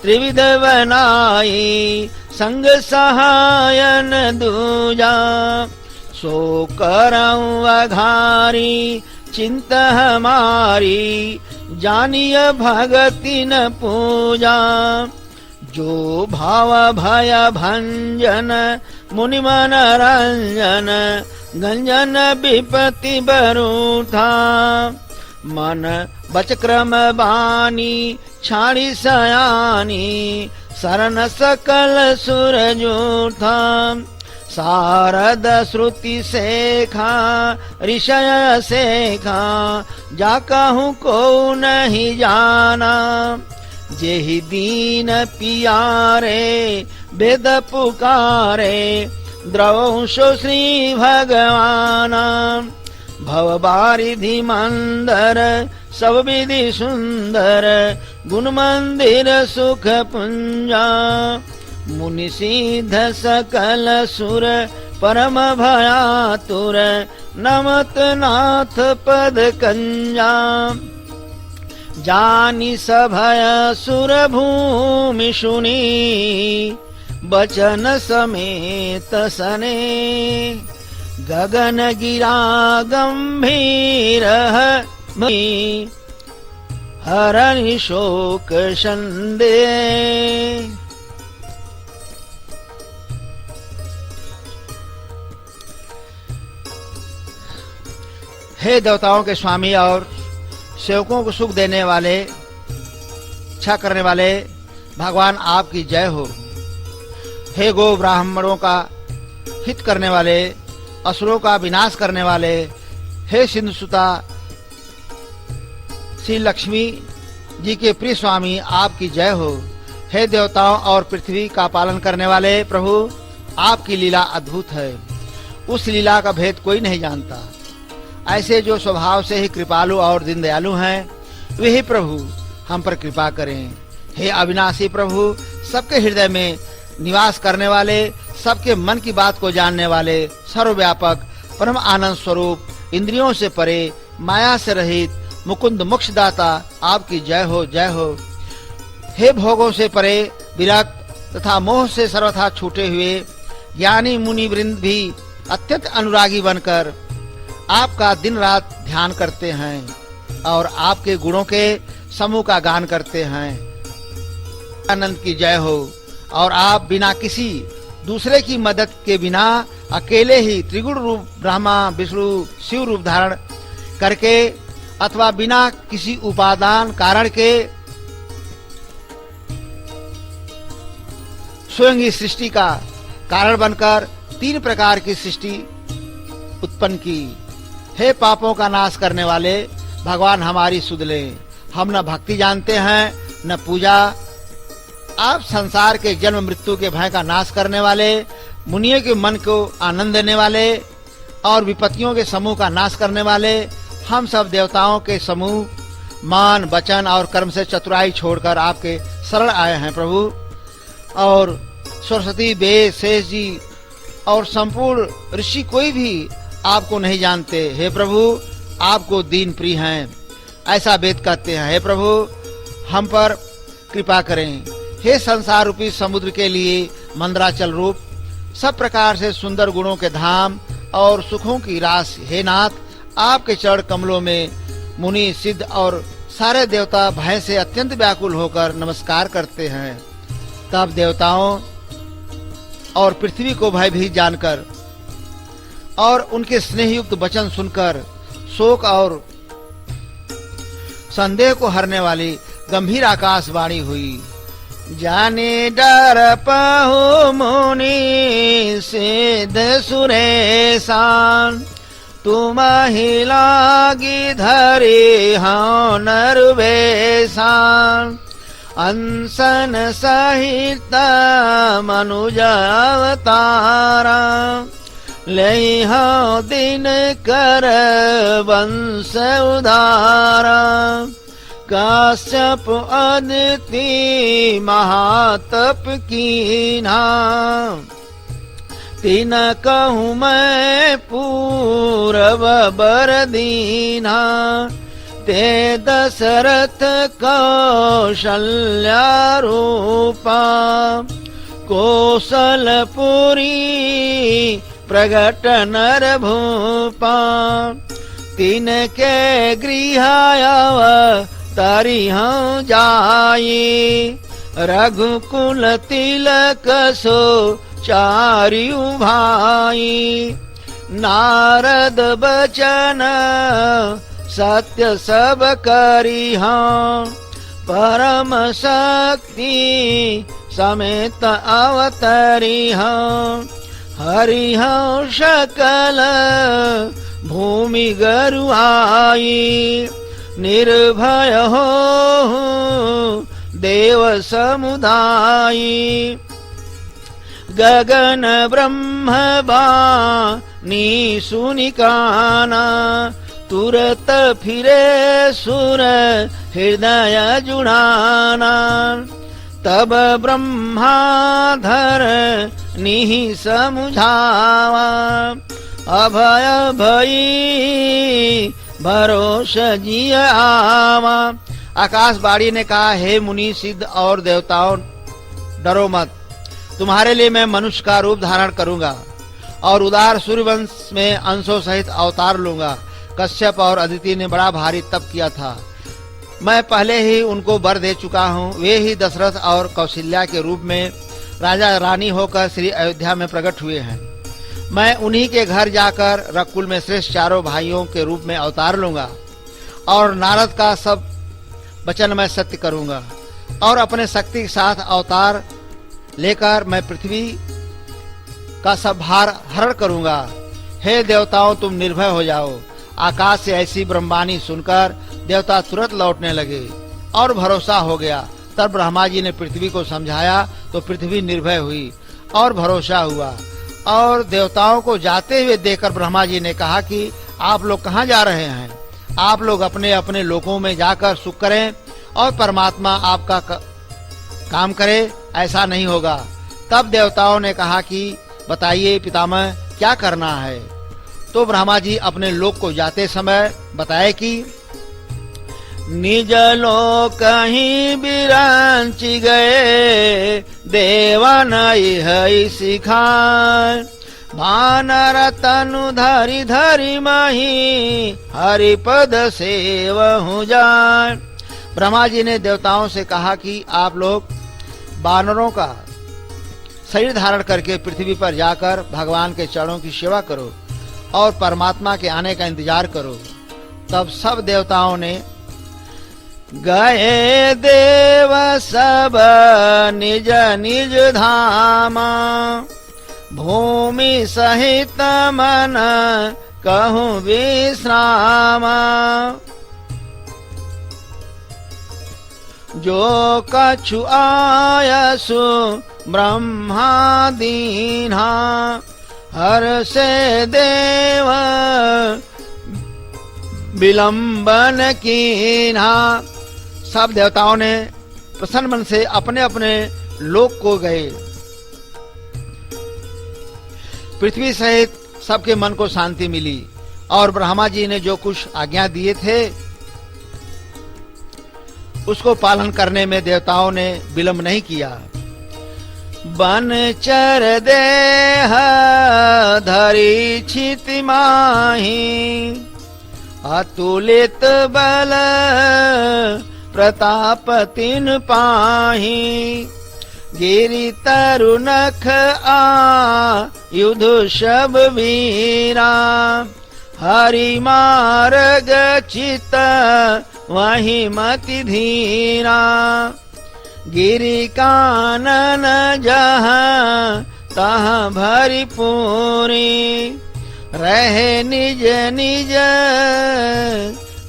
A: त्रिविध बनाई संग सहायन दूजा सो करऊं अघारी चिंत हमारी जानिय भगति न पूजा जो भाव भय भंजन मुनि मन रंजन गंजन विपति बरूठा मन बच क्रम बानी छाड़ी सयानी शरण सकल सुर जूठा सारद श्रुति सेखा ऋषय सेखा जा कहूँ को नहीं जाना जेहि दीन पियारे वेद पुकारे द्रवंशो श्री भगवाना भव बारिधि मंदर सब विधि सुंदर गुण मंदिर सुख पुंजा मुनि सिद्ध सकल सुर परम भयातुर नमत नाथ पद कंजा जानी सभय सुर भूमि सुनी बचन समेत सने गगन गिरा गंभीर हरनि शोक संदे हे देवताओं के स्वामी और सेवकों को सुख देने वाले इच्छा करने वाले भगवान आपकी जय हो। हे गो ब्राह्मणों का हित करने वाले असुरों का विनाश करने वाले हे सिंधुसुता श्री लक्ष्मी जी के प्रिय स्वामी आपकी जय हो। हे देवताओं और पृथ्वी का पालन करने वाले प्रभु आपकी लीला अद्भुत है, उस लीला का भेद कोई नहीं जानता। ऐसे जो स्वभाव से ही कृपालु और दीन दयालु हैं वे ही प्रभु हम पर कृपा करें। हे अविनाशी प्रभु सबके हृदय में निवास करने वाले सबके मन की बात को जानने वाले सर्वव्यापक परम आनंद स्वरूप इंद्रियों से परे माया से रहित मुकुंद मोक्षदाता आपकी जय हो जय हो। हे भोगों से परे विरक्त तथा मोह से सर्वथा छूटे हुए ज्ञानी मुनि वृंद भी अत्यंत अनुरागी बनकर आपका दिन रात ध्यान करते हैं और आपके गुणों के समूह का गान करते हैं। आनंद की जय हो। और आप बिना किसी दूसरे की मदद के बिना अकेले ही त्रिगुण रूप ब्रह्मा विष्णु शिव रूप धारण करके अथवा बिना किसी उपादान कारण के स्वयं ही सृष्टि का कारण बनकर तीन प्रकार की सृष्टि उत्पन्न की। हे पापों का नाश करने वाले भगवान हमारी सुध लें। हम न भक्ति जानते हैं न पूजा। आप संसार के जन्म मृत्यु के भय का नाश करने वाले, मुनियों के मन को आनंद देने वाले और विपत्तियों के समूह का नाश करने वाले हम सब देवताओं के समूह मान वचन और कर्म से चतुराई छोड़कर आपके शरण आए हैं प्रभु। और सरस्वती वेद शेष जी और संपूर्ण ऋषि कोई भी आपको नहीं जानते। हे प्रभु आपको दीन प्रिय हैं ऐसा वेद कहते हैं। हे प्रभु हम पर कृपा करें। हे संसार रूपी समुद्र के लिए मंदराचल रूप सब प्रकार से सुंदर गुणों के धाम और सुखों की रास हे नाथ आपके चरण कमलों में मुनि सिद्ध और सारे देवता भय से अत्यंत व्याकुल होकर नमस्कार करते हैं। तब देवताओं और पृथ्वी को भयभीत जानकर और उनके स्नेह युक्त वचन सुनकर शोक और संदेह को हरने वाली गंभीर आकाशवाणी हुई। जाने डर पहु मुनि सिद्ध सुरेशान तुम ही लागी धरे हाँ नरवेशान अंसन सहित मनुज अवतारा ले हो दिन कर वंश उदारा काश्यप अदिति महातप कीन्हा तीन कहूँ मैं पूरब बर दीन्हा ते दशरथ कौशल्या रूपा कौशलपुरी प्रगट नर भूपा तीन के गृहायव तरिह जाई रघुकुल तिलक सो चारियु भाई नारद बचन सत्य सब करिह परम शक्ति समेत अवतरिह हरिह सकल भूमि गरुआई निर्भय हो देव समुदायी गगन ब्रह्म बानी सुनिकाना तुरत फिरे सुर हृदय जुड़ाना तब ब्रह्माधर निहि समुझावा अभय भई भरोस जिय आवा। आकाशवाणी ने कहा, हे मुनि सिद्ध और देवताओं, डरो मत, तुम्हारे लिए मैं मनुष्य का रूप धारण करूंगा और उदार सूर्यवंश में अंशों सहित अवतार लूंगा। कश्यप और अदिति ने बड़ा भारी तप किया था, मैं पहले ही उनको वर दे चुका हूँ। वे ही दशरथ और कौशल्या के रूप में राजा रानी होकर श्री अयोध्या में प्रकट हुए हैं। मैं उन्हीं के घर जाकर रघुकुल में श्रेष्ठ चारों भाइयों के रूप में अवतार लूंगा और नारद का सब वचन मैं सत्य करूंगा और अपने शक्ति के साथ अवतार लेकर मैं पृथ्वी का सब भार हरण करूंगा। हे देवताओं, तुम निर्भय हो जाओ। आकाश से ऐसी ब्रह्मवाणी सुनकर देवता तुरंत लौटने लगे और भरोसा हो गया। तब ब्रह्मा जी ने पृथ्वी को समझाया तो पृथ्वी निर्भय हुई और भरोसा हुआ। और देवताओं को जाते हुए देखकर ब्रह्मा जी ने कहा कि आप लोग कहाँ जा रहे हैं? आप लोग अपने अपने लोकों में जाकर सुख करें और परमात्मा आपका काम करे, ऐसा नहीं होगा। तब देवताओं ने कहा कि बताइए पितामह, क्या करना है? तो ब्रह्मा जी अपने लोक को जाते समय बताए कि निज लोक ही बिरांचि गए देवन इह सिखाए वानर तनु धरि धरि मही हरिपद सेवहु जाए। ब्रह्मा जी ने देवताओं से कहा कि आप लोग वानरों का शरीर धारण करके पृथ्वी पर जाकर भगवान के चरणों की सेवा करो और परमात्मा के आने का इंतजार करो। तब सब देवताओं ने गए देव सब निज निज धामा भूमि सहित मन कहूँ विश्रामा जो कछु आयसु ब्रह्मा दीन्हा हर से देव विलंबन कीन्हा। सब देवताओं ने प्रसन्न मन से अपने अपने लोक को गए। पृथ्वी सहित सबके मन को शांति मिली और ब्रह्मा जी ने जो कुछ आज्ञा दिए थे उसको पालन करने में देवताओं ने विलंब नहीं किया। बन चर देह धरी छिति माही अतुलित बल प्रताप तिन पाही गिरि तरु नख आ युध शब वीरा हरि मार्ग चित वही मति धीरा गिरि कानन जहाँ तहाँ भरी पूरी रहे निज निज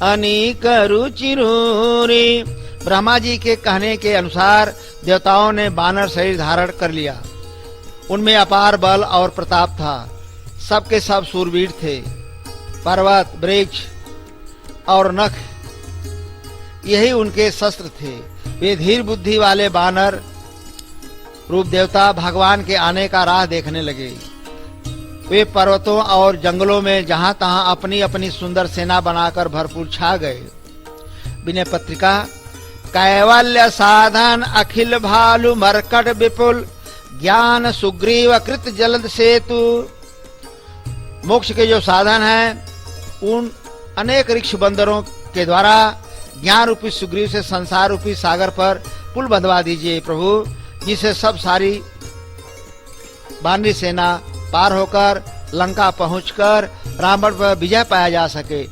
A: अनेक रुचि रूरी। ब्रह्मा जी के कहने के अनुसार देवताओं ने वानर शरीर धारण कर लिया। उनमें अपार बल और प्रताप था। सबके सब शूरवीर थे। पर्वत, वृक्ष और नख यही उनके शस्त्र थे। वे धीर बुद्धि वाले वानर रूप देवता भगवान के आने का राह देखने लगे। वे पर्वतों और जंगलों में जहां तहां अपनी अपनी सुंदर सेना बनाकर भरपूर छा गए। विनय पत्रिका। कैवल्य साधन अखिल भालु मरकट विपुल ज्ञान सुग्रीव कृत जलद सेतु। मोक्ष के जो साधन हैं उन अनेक ऋक्ष बंदरों के द्वारा ज्ञान रूपी सुग्रीव से संसार रूपी सागर पर पुल बंधवा दीजिए प्रभु, जिससे सब सारी वानरी सेना पार होकर लंका पहुंचकर रावण पर विजय पाया जा सके।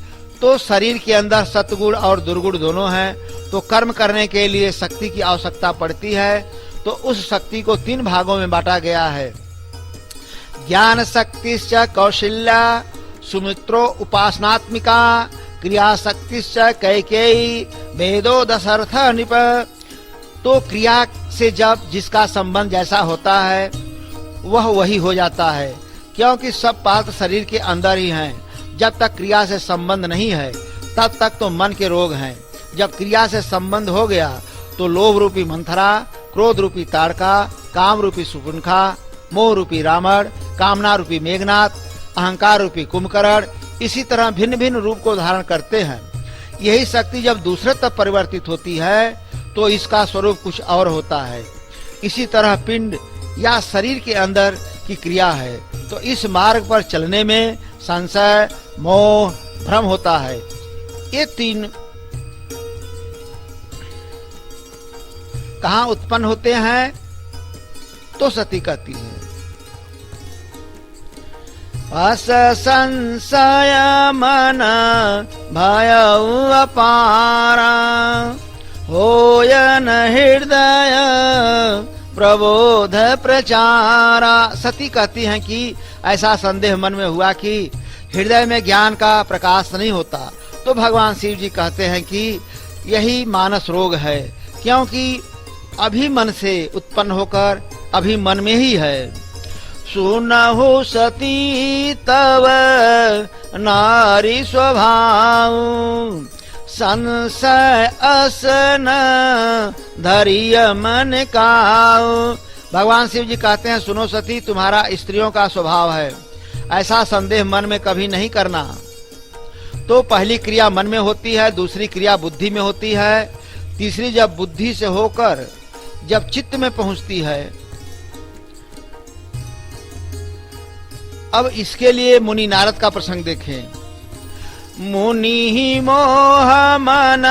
A: तो शरीर के अंदर सत्गुण और दुर्गुण दोनों हैं, तो कर्म करने के लिए शक्ति की आवश्यकता पड़ती है। तो उस शक्ति को 3 भागों में बांटा गया है। ज्ञान शक्तिश्च कौशल्या सुमित्रो उपासनात्मिका क्रिया शक्तिश्च कैकेयी वेदो दशरथ निप। तो क्रिया से जब जिसका संबंध जैसा होता है वह वही हो जाता है, क्योंकि सब पात्र शरीर के अंदर ही हैं। जब तक क्रिया से संबंध नहीं है तब तक तो मन के रोग हैं। जब क्रिया से संबंध हो गया तो लोभ रूपी मंथरा, क्रोध रूपी ताड़का, काम रूपी सुपुंखा, मोह रूपी रावण, कामना रूपी मेघनाथ, अहंकार रूपी कुंभकर्ण इसी तरह भिन्न भिन्न रूप को धारण करते हैं। यही शक्ति जब दूसरे तक परिवर्तित होती है तो इसका स्वरूप कुछ और होता है। इसी तरह पिंड या शरीर के अंदर की क्रिया है। तो इस मार्ग पर चलने में संशय, मोह, भ्रम होता है। ये 3 कहाँ उत्पन्न होते हैं? तो सती कहती है अस संशय मन भय अपारा होयन हृदय प्रबोध प्रचारा। सती कहती हैं कि ऐसा संदेह मन में हुआ कि हृदय में ज्ञान का प्रकाश नहीं होता। तो भगवान शिव जी कहते हैं कि यही मानस रोग है, क्योंकि अभी मन से उत्पन्न होकर अभी मन में ही है। सुनहु सती तव नारी स्वभाव संशय असन धरिय मन काऊ। भगवान शिव जी कहते हैं सुनो सती, तुम्हारा स्त्रियों का स्वभाव है, ऐसा संदेह मन में कभी नहीं करना। तो पहली क्रिया मन में होती है, दूसरी क्रिया बुद्धि में होती है, तीसरी जब बुद्धि से होकर जब चित्त में पहुंचती है। अब इसके लिए मुनि नारद का प्रसंग देखें। मुनि मोह मन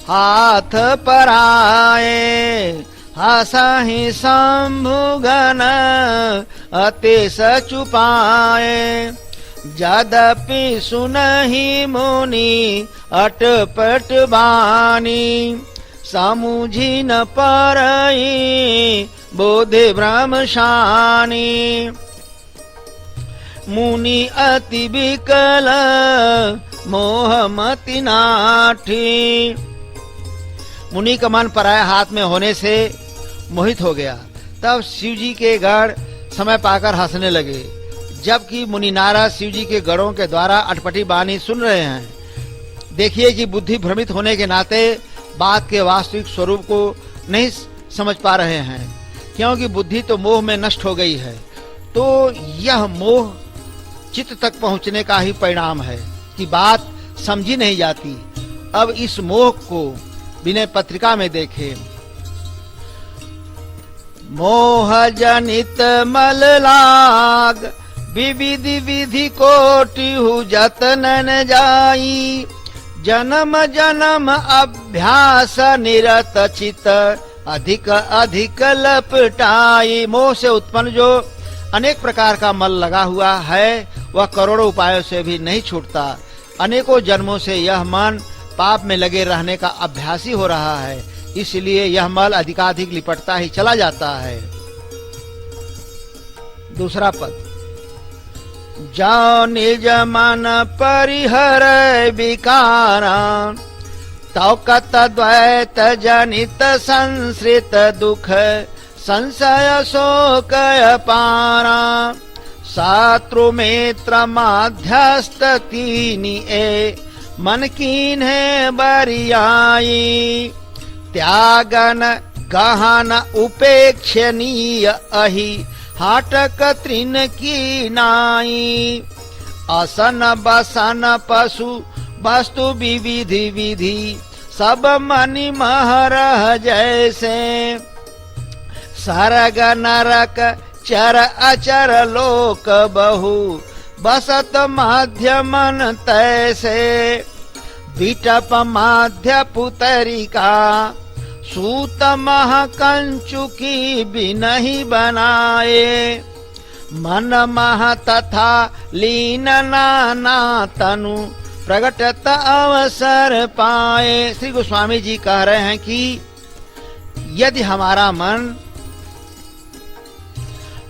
A: हाथ पराए हसहि शंभुगन अतिश चुपाए यद्यपि सुनहि मुनि अटपट बानी समुझी न परई बोधि भ्रम शानी मुनि अति विकल मोह मति नाठी। मुनि का मन पराया हाथ में होने से मोहित हो गया। तब शिव जी के गण समय पाकर हंसने लगे, जबकि मुनि नारद शिव जी के गणों के द्वारा अटपटी वाणी सुन रहे हैं। देखिए कि बुद्धि भ्रमित होने के नाते बात के वास्तविक स्वरूप को नहीं समझ पा रहे हैं, क्योंकि बुद्धि तो मोह में नष्ट हो गई है। तो यह मोह चित्त तक पहुंचने का ही परिणाम है कि बात समझी नहीं जाती। अब इस मोह को विनय पत्रिका में देखें। मोह जनित मल लाग विविधि विधि कोटिहु जतन जाई जन्म जन्म अभ्यास निरत चित अधिक अधिक लपटाई। मोह से उत्पन्न जो अनेक प्रकार का मल लगा हुआ है वह करोड़ों उपायों से भी नहीं छूटता। अनेकों जन्मों से यह मन पाप में लगे रहने का अभ्यासी हो रहा है, इसलिए यह मल अधिकाधिक लिपटता ही चला जाता है। दूसरा पद। जो निज मन परिहर विकारा तौ कत द्वैत जनित संश्रित दुख संशय शोक पारा शत्रु मित्र मध्यस्थ तीनी ए मन कीन है बरियाई त्यागन गहन उपेक्षणीय अहि हाटक तृण की नाई असन बसन पशु वस्तु विविधि विधि सब मनि महरह जैसे सरग नरक चर अचर लोक बहु बसत माध्य मन तैसे विटप माध्य पुतरिका सूत मह कंचुकी बिनहि बनाए मन मह तथा लीन नाना तनु प्रगटत अवसर पाए। श्री गोस्वामी जी कह रहे हैं कि यदि हमारा मन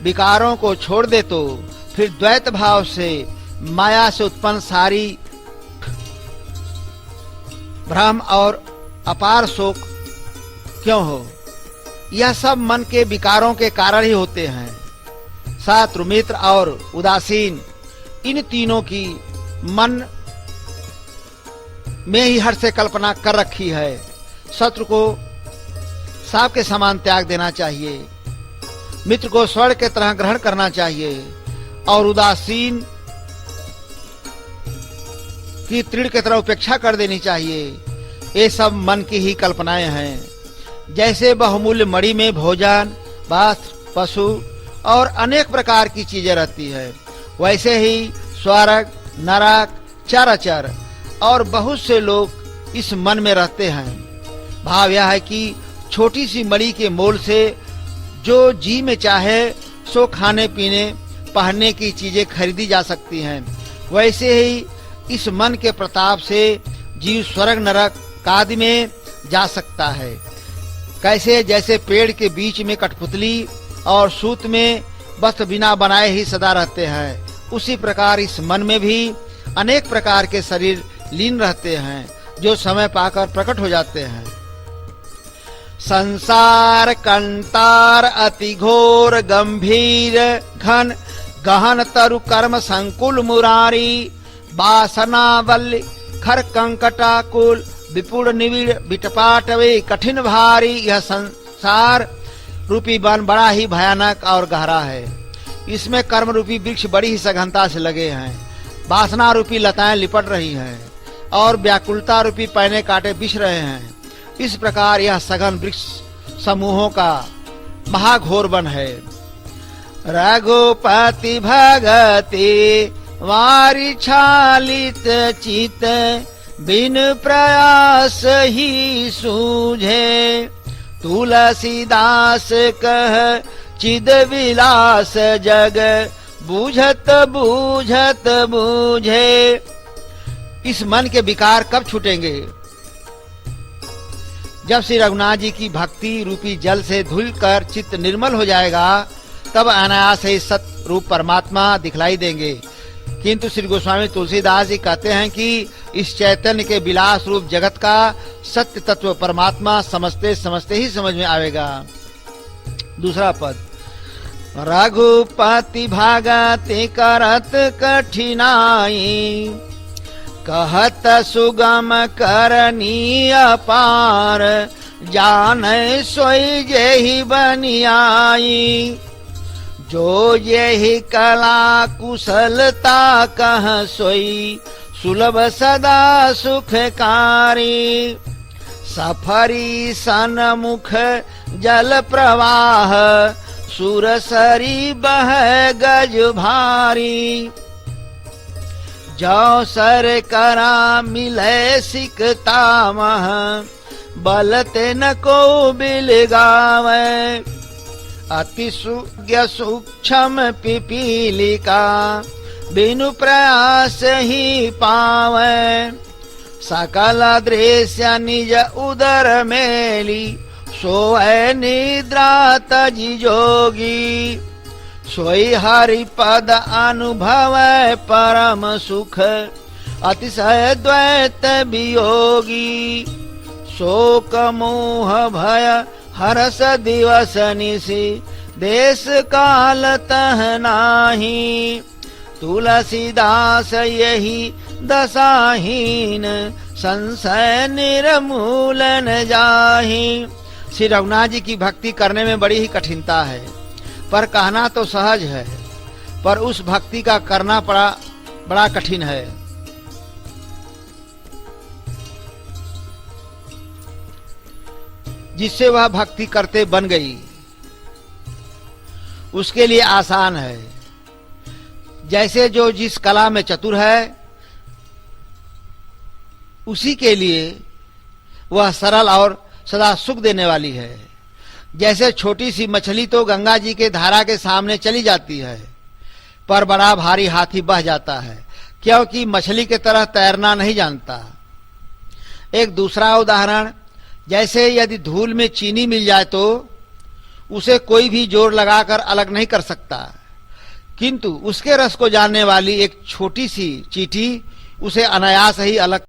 A: विकारों को छोड़ दे तो फिर द्वैत भाव से माया से उत्पन्न सारी भ्रम और अपार शोक क्यों हो? यह सब मन के विकारों के कारण ही होते हैं। शत्रु मित्र और उदासीन इन तीनों की मन में ही हर से कल्पना कर रखी है। शत्रु को सांप के समान त्याग देना चाहिए, मित्र को स्वर्ण के तरह ग्रहण करना चाहिए और उदासीन की तृण के तरह उपेक्षा कर देनी चाहिए। ये सब मन की ही कल्पनाएं हैं। जैसे बहुमूल्य मणि में भोजन, वस्त्र, पशु और अनेक प्रकार की चीजें रहती है, वैसे ही स्वर्ग, नरक, चराचर और बहुत से लोग इस मन में रहते हैं। भाव यह है कि छोटी सी मणि के मोल से जो जी में चाहे सो खाने पीने पहनने की चीजें खरीदी जा सकती हैं, वैसे ही इस मन के प्रताप से जीव स्वर्ग नरक आदि में जा सकता है। कैसे? जैसे पेड़ के बीच में कठपुतली और सूत में वस्त्र बिना बनाए ही सदा रहते हैं, उसी प्रकार इस मन में भी अनेक प्रकार के शरीर लीन रहते हैं जो समय पाकर प्रकट हो जाते हैं। संसार कंतार अति घोर गंभीर घन गहन तरु कर्म संकुल मुरारी वासनावल्ली खर कंकटाकुल विपुल निविड़ विटपाटवे कठिन भारी। यह संसार रूपी वन बड़ा ही भयानक और गहरा है। इसमें कर्म रूपी वृक्ष बड़ी ही सघनता से लगे हैं, वासना रूपी लताएं लिपट रही हैं और व्याकुलता रूपी पैने काटे बिछ रहे हैं। इस प्रकार यह सघन वृक्ष समूहों का महाघोर वन है। रघुपति भगति वारि छालित चित बिन प्रयास ही सूझे तुलसीदास कह चिद विलास जग बूझत बूझत बूझे। इस मन के विकार कब छूटेंगे? जब श्री रघुनाथ जी की भक्ति रूपी जल से धुल कर चित्त निर्मल हो जाएगा, तब अनायास ही सत्य रूप परमात्मा दिखलाई देंगे। किंतु श्री गोस्वामी तुलसीदास जी कहते हैं कि इस चैतन्य के विलास रूप जगत का सत्य तत्व परमात्मा समझते समझते ही समझ में आवेगा। दूसरा पद, रघुपति भागति करत कठिनाई कहत सुगम करनी अपार जाने सोई जेहि बनियाई जो यही कला कुशलता कह सोई सुलभ सदा सुखकारी सफरी सन्मुख जल प्रवाह सुरसरी बह गज भारी जो सर करा मिले सिकता मह बलते न को बिलगावे अति सूक्ष्म पिपीलिका बिनु प्रयास ही पावे सकल दृश्य निज उदर मेली सोए निद्रा तजी जोगी सोई हरि पद अनुभव परम सुख अतिशय द्वैत वियोगी शोक मोह भय हरस दिवस निशि देश काल तह नाही, तुलसीदास यही दशाहीन, संशय निर्मूलन जाहि। श्री रघुनाथ जी की भक्ति करने में बड़ी ही कठिनता है, पर कहना तो सहज है, पर उस भक्ति का करना बड़ा कठिन है। जिससे वह भक्ति करते बन गई, उसके लिए आसान है। जैसे जो जिस कला में चतुर है, उसी के लिए वह सरल और सदा सुख देने वाली है। जैसे छोटी सी मछली तो गंगा जी के धारा के सामने चली जाती है, पर बड़ा भारी हाथी बह जाता है, क्योंकि मछली की तरह तैरना नहीं जानता। एक दूसरा उदाहरण, जैसे यदि धूल में चीनी मिल जाए तो उसे कोई भी जोर लगाकर अलग नहीं कर सकता, किंतु उसके रस को जानने वाली एक छोटी सी चींटी उसे अनायास ही अलग